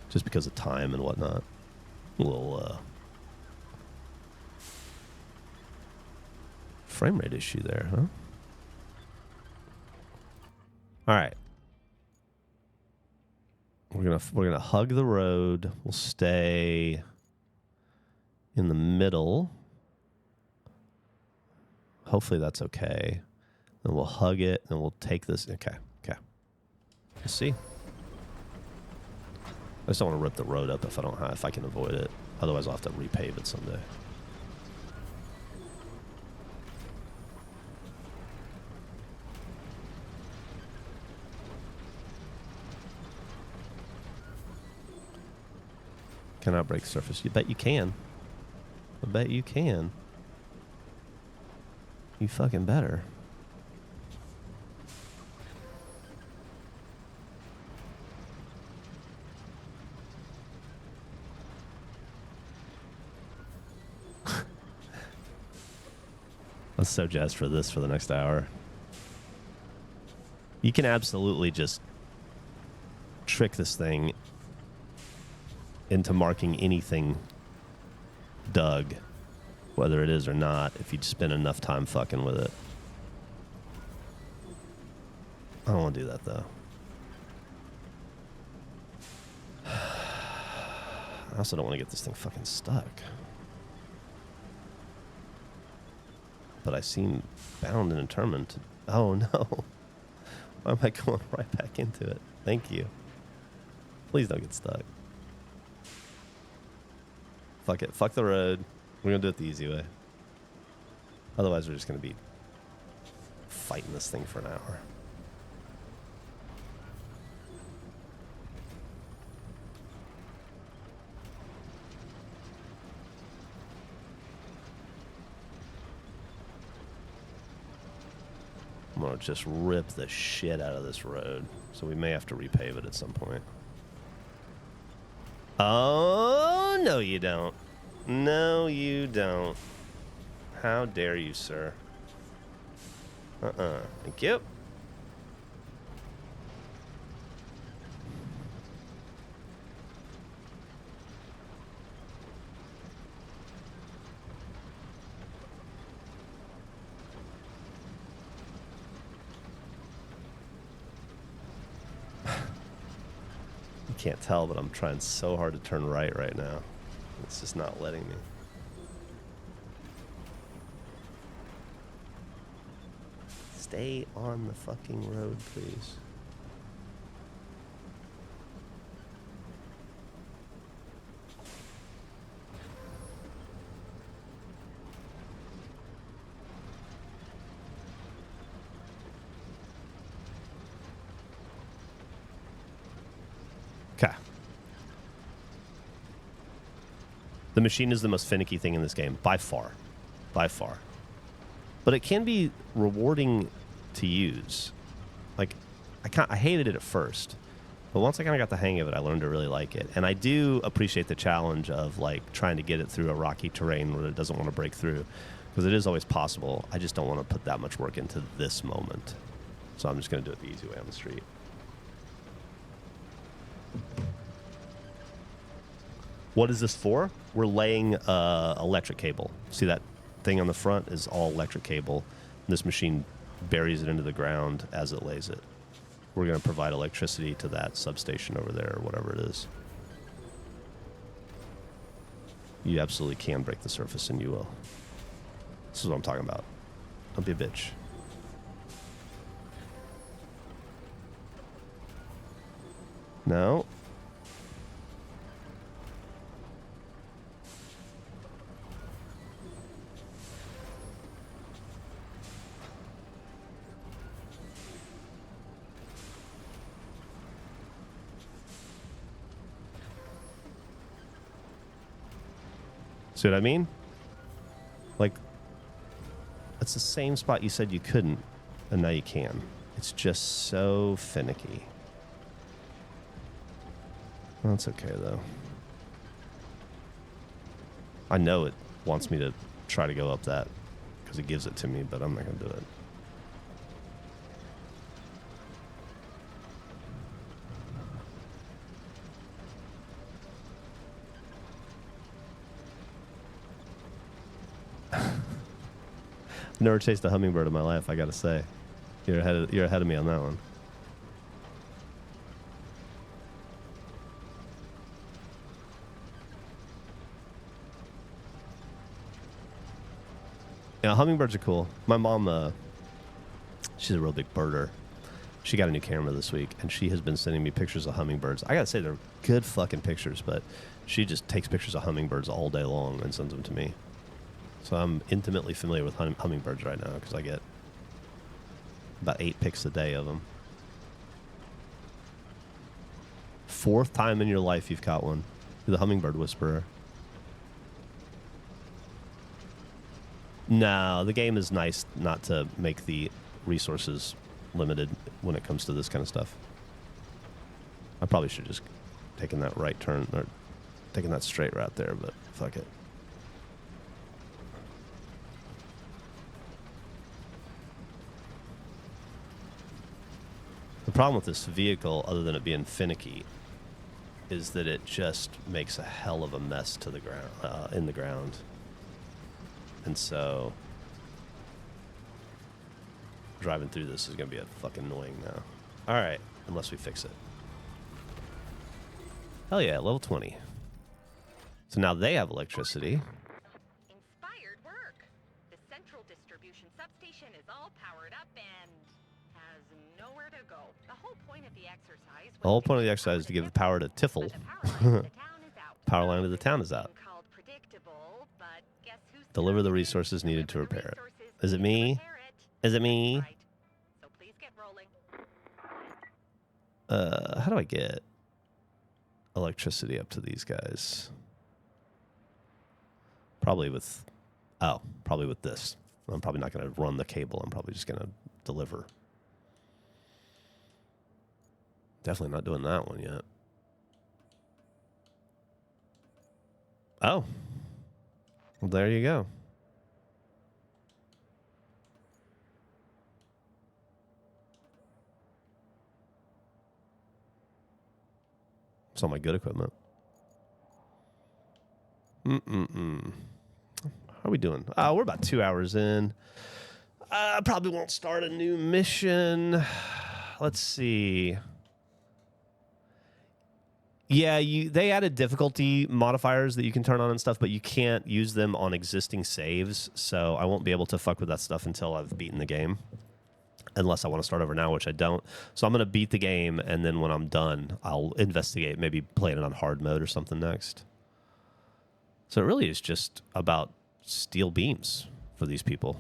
Just because of time and whatnot. A little frame rate issue there, huh? All right. We're gonna hug the road. We'll stay in the middle. Hopefully that's okay. Then we'll hug it, and we'll take this. Okay. Let's see. I just don't want to rip the road up if I can avoid it. Otherwise, I'll have to repave it someday. Cannot break surface. You bet you can. I bet you can. You fucking better. I'm so jazzed for this for the next hour. You can absolutely just trick this thing into marking anything dug, whether it is or not, if you spend enough time fucking with it. I don't want to do that, though. I also don't want to get this thing fucking stuck. But I seem bound and determined to... Oh, no. Why am I going right back into it? Thank you. Please don't get stuck. Fuck it. Fuck the road. We're going to do it the easy way. Otherwise, we're just going to be fighting this thing for an hour. I'm going to just rip the shit out of this road. So we may have to repave it at some point. Oh, no you don't. No you don't. How dare you, sir. Thank you. You can't tell, but I'm trying so hard to turn right now. It's just not letting me. Stay on the fucking road, please. Okay. The machine is the most finicky thing in this game, by far. By far. But it can be rewarding to use. Like, I hated it at first. But once I kind of got the hang of it, I learned to really like it. And I do appreciate the challenge of, like, trying to get it through a rocky terrain where it doesn't want to break through. Because it is always possible. I just don't want to put that much work into this moment. So I'm just going to do it the easy way on the street. What is this for? We're laying electric cable. See that thing on the front is all electric cable. This machine buries it into the ground as it lays it. We're going to provide electricity to that substation over there or whatever it is. You absolutely can break the surface, and you will. This is what I'm talking about. Don't be a bitch. No. See what I mean? Like, it's the same spot you said you couldn't, and now you can. It's just so finicky. That's okay, though. I know it wants me to try to go up that because it gives it to me, but I'm not going to do it. Never chased a hummingbird in my life, I gotta say. You're ahead of me on that one. Yeah, hummingbirds are cool. My mom, she's a real big birder. She got a new camera this week, and she has been sending me pictures of hummingbirds. I gotta say, they're good fucking pictures, but she just takes pictures of hummingbirds all day long and sends them to me. So I'm intimately familiar with hummingbirds right now because I get about 8 pics a day of them. 4th time in your life you've caught one. You're the hummingbird whisperer. No, the game is nice not to make the resources limited when it comes to this kind of stuff. I probably should have just taken that right turn or taken that straight route there, but fuck it. The problem with this vehicle, other than it being finicky, is that it just makes a hell of a mess to the ground, in the ground. And so, driving through this is going to be a fucking annoying now. All right, unless we fix it. Hell yeah, level 20. So now they have electricity. Inspired work. The central distribution substation is all powered up and has nowhere to go. The whole point of the exercise. The whole point of the exercise is to give power to Tiffle. Power line to the town is out. Deliver the resources needed to repair it. Is it me? Is it me? So please get rolling. How do I get electricity up to these guys? Probably with this. I'm probably not going to run the cable. I'm probably just going to deliver. Definitely not doing that one yet. Oh. Well, there you go. It's all my good equipment. How are we doing? We're about 2 hours in. I probably won't start a new mission. Let's see. Yeah, they added difficulty modifiers that you can turn on and stuff, but you can't use them on existing saves. So I won't be able to fuck with that stuff until I've beaten the game, unless I want to start over now, which I don't. So I'm going to beat the game, and then when I'm done, I'll investigate, maybe playing it on hard mode or something next. So it really is just about steel beams for these people.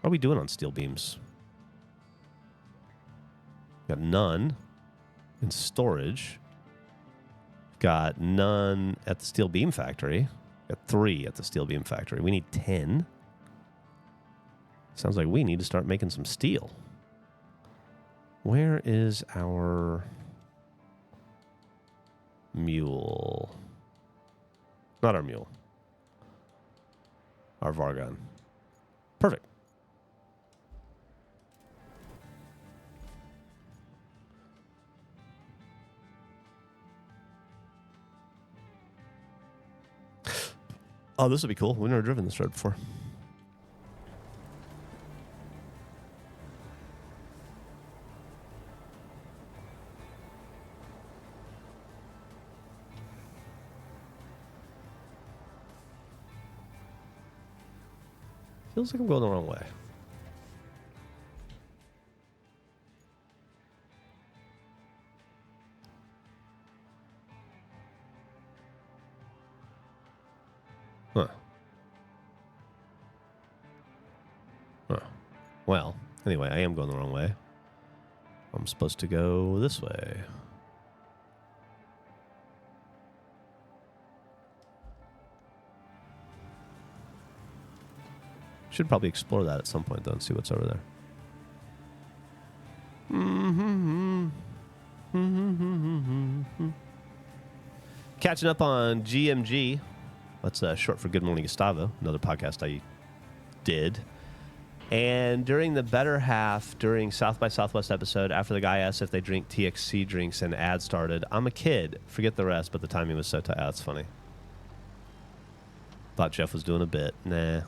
How are we doing on steel beams? Got none in storage. Got none at the steel beam factory. Got 3 at the steel beam factory. We need 10. Sounds like we need to start making some steel. Where is our mule? Not our mule. Our Vargon. Perfect. Oh, this would be cool. We've never driven this road before. Feels like I'm going the wrong way. Huh. Well, anyway, I am going the wrong way. I'm supposed to go this way. Should probably explore that at some point, though, and see what's over there. Catching up on GMG. That's short for Good Morning Gustavo, another podcast I did. And during the better half, during South by Southwest episode, after the guy asked if they drink TXC drinks and ad started, I'm a kid. Forget the rest, but the timing was so tight. That's funny. Thought Geoff was doing a bit. Nah.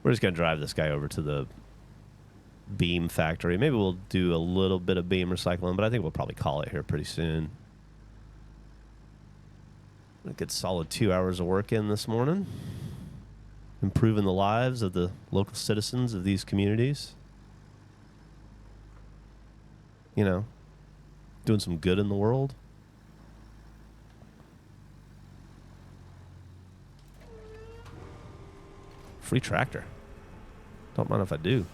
We're just going to drive this guy over to the beam factory. Maybe we'll do a little bit of beam recycling, but I think we'll probably call it here pretty soon. A good solid 2 hours of work in this morning. Improving the lives of the local citizens of these communities. You know, doing some good in the world. Free tractor. Don't mind if I do.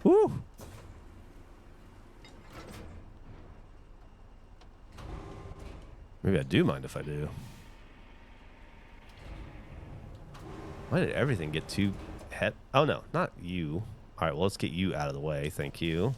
Woo! Maybe I do mind if I do. Why did everything get too Oh, no, not you. All right, well, let's get you out of the way. Thank you.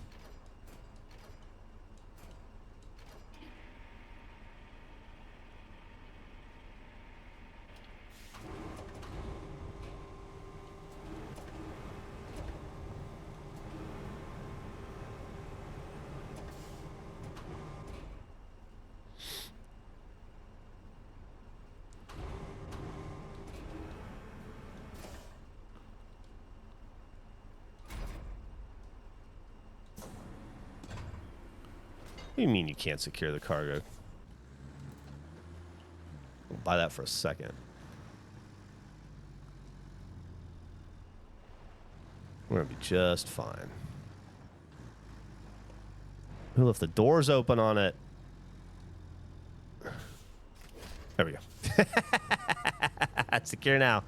What do you mean you can't secure the cargo? We'll buy that for a second. We're going to be just fine. Who left the doors open on it? There we go. It's secure now.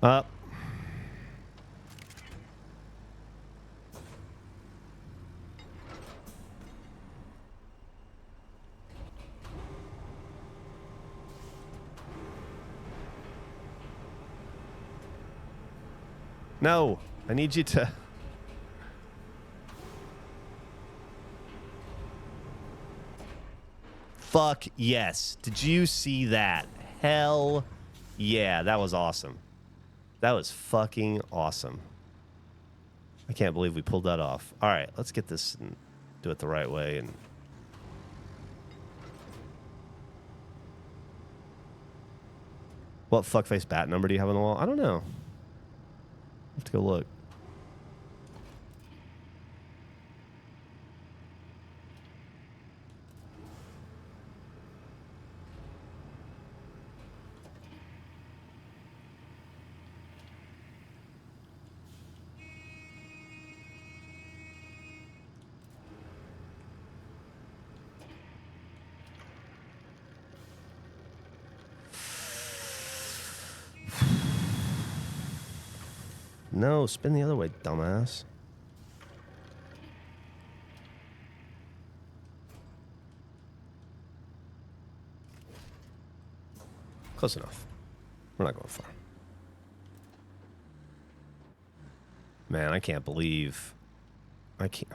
Up. No, I need you to... Fuck yes. Did you see that? Hell yeah, that was awesome. That was fucking awesome. I can't believe we pulled that off. All right, let's get this and do it the right way. And what fuckface bat number do you have on the wall? I don't know. I have to go look. No, spin the other way, dumbass. Close enough. We're not going far. Man, I can't believe... I can't...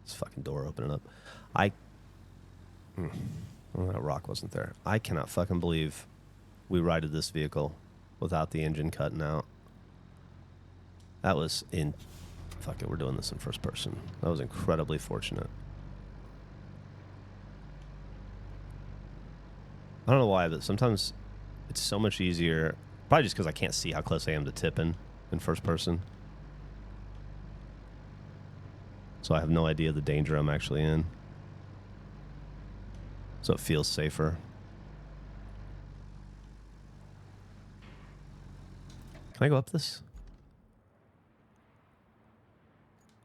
This fucking door opening up. Well, that rock wasn't there. I cannot fucking believe we righted this vehicle without the engine cutting out. That was in... Fuck it, we're doing this in first person. That was incredibly fortunate. I don't know why, but sometimes it's so much easier. Probably just because I can't see how close I am to tipping in first person. So I have no idea the danger I'm actually in. So it feels safer. Can I go up this?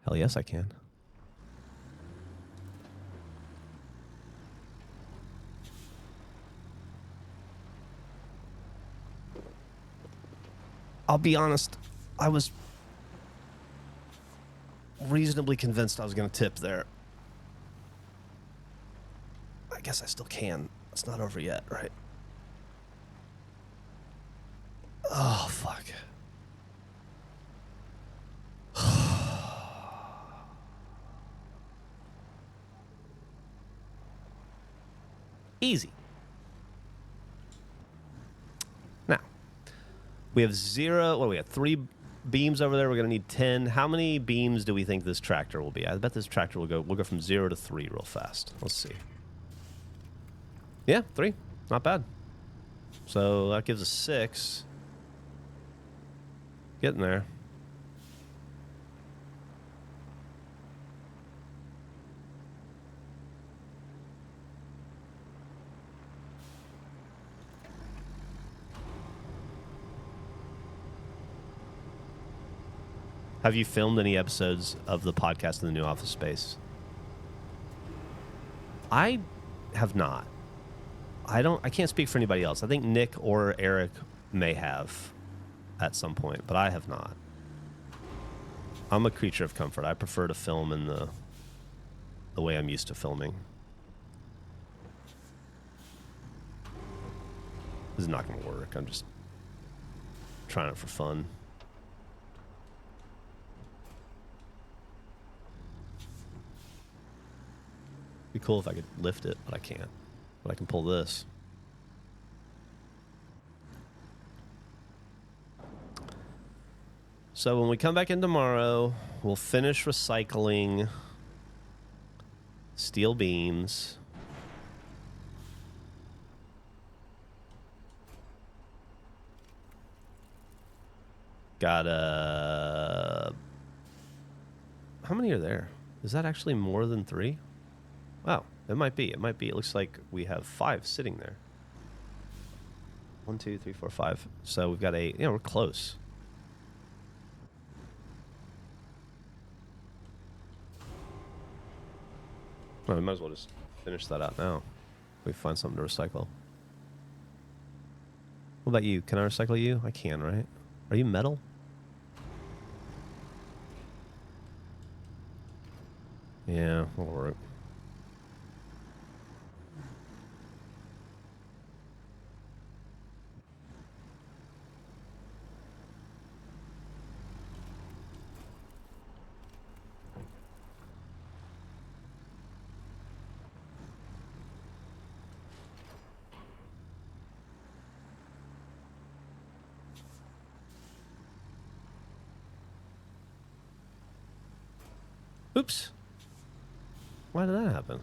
Hell yes, I can. I'll be honest, I was reasonably convinced I was going to tip there. I guess I still can. It's not over yet, right? Oh, fuck. Easy. Now, we have 0. What do we have? 3 beams over there. We're going to need 10. How many beams do we think this tractor will be? I bet this tractor will go... We'll go from 0 to 3 real fast. Let's see. Yeah, 3. Not bad. So that gives us 6. Getting there. Have you filmed any episodes of the podcast in the new office space? I have not. I can't speak for anybody else. I think Nick or Eric may have at some point, but I have not. I'm a creature of comfort. I prefer to film in the way I'm used to filming. This is not going to work. I'm just trying it for fun. Be cool if I could lift it, but I can't. But I can pull this. So when we come back in tomorrow, we'll finish recycling steel beams. Got how many are there? Is that actually more than 3? Wow, it might be. It might be. It looks like we have 5 sitting there. 1, 2, 3, 4, 5. So we've got 8. Yeah, we're close. Well, we might as well just finish that out now. If we find something to recycle. What about you? Can I recycle you? I can, right? Are you metal? Yeah, that'll work. Oops. Why did that happen?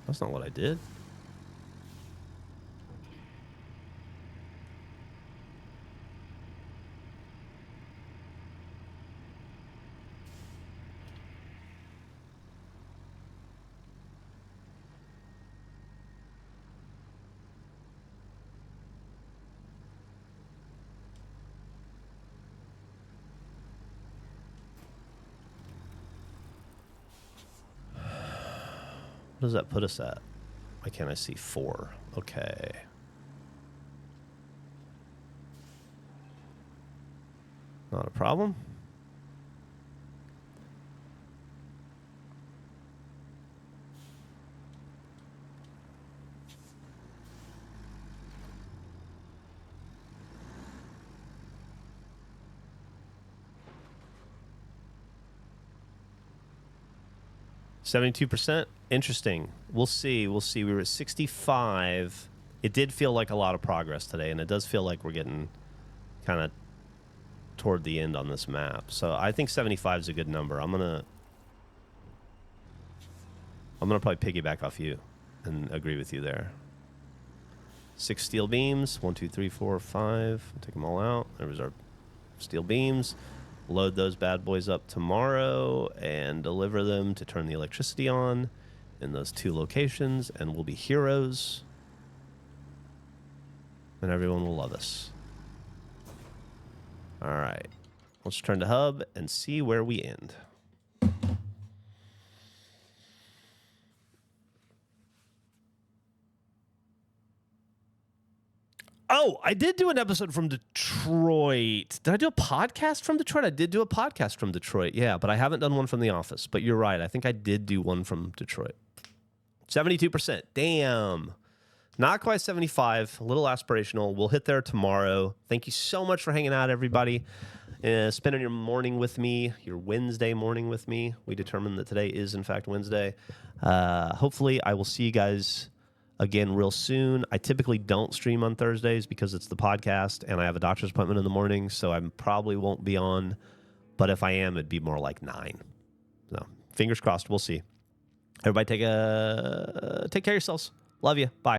That's not what I did. What does that put us at? Why can't I see 4? Okay. Not a problem. %. Interesting. We'll see. We'll see. We were at 65. It did feel like a lot of progress today, and it does feel like we're getting kind of toward the end on this map. So I think 75 is a good number. I'm gonna probably piggyback off you and agree with you there. 6 steel beams. 1, 2, 3, 4, 5. Take them all out. There was our steel beams. Load those bad boys up tomorrow and deliver them to turn the electricity on in those 2 locations, and we'll be heroes. And everyone will love us. All right. Let's turn to hub and see where we end. Oh, I did do an episode from Detroit. Did I do a podcast from Detroit? I did do a podcast from Detroit. Yeah, but I haven't done one from the office. But you're right. I think I did do one from Detroit. 72%. Damn. Not quite 75. A little aspirational. We'll hit there tomorrow. Thank you so much for hanging out, everybody. Spending your morning with me, your Wednesday morning with me. We determined that today is, in fact, Wednesday. Hopefully, I will see you guys again real soon. I typically don't stream on Thursdays because it's the podcast, and I have a doctor's appointment in the morning, so I probably won't be on. But if I am, it'd be more like 9. So, fingers crossed. We'll see. Everybody take care of yourselves. Love you. Bye.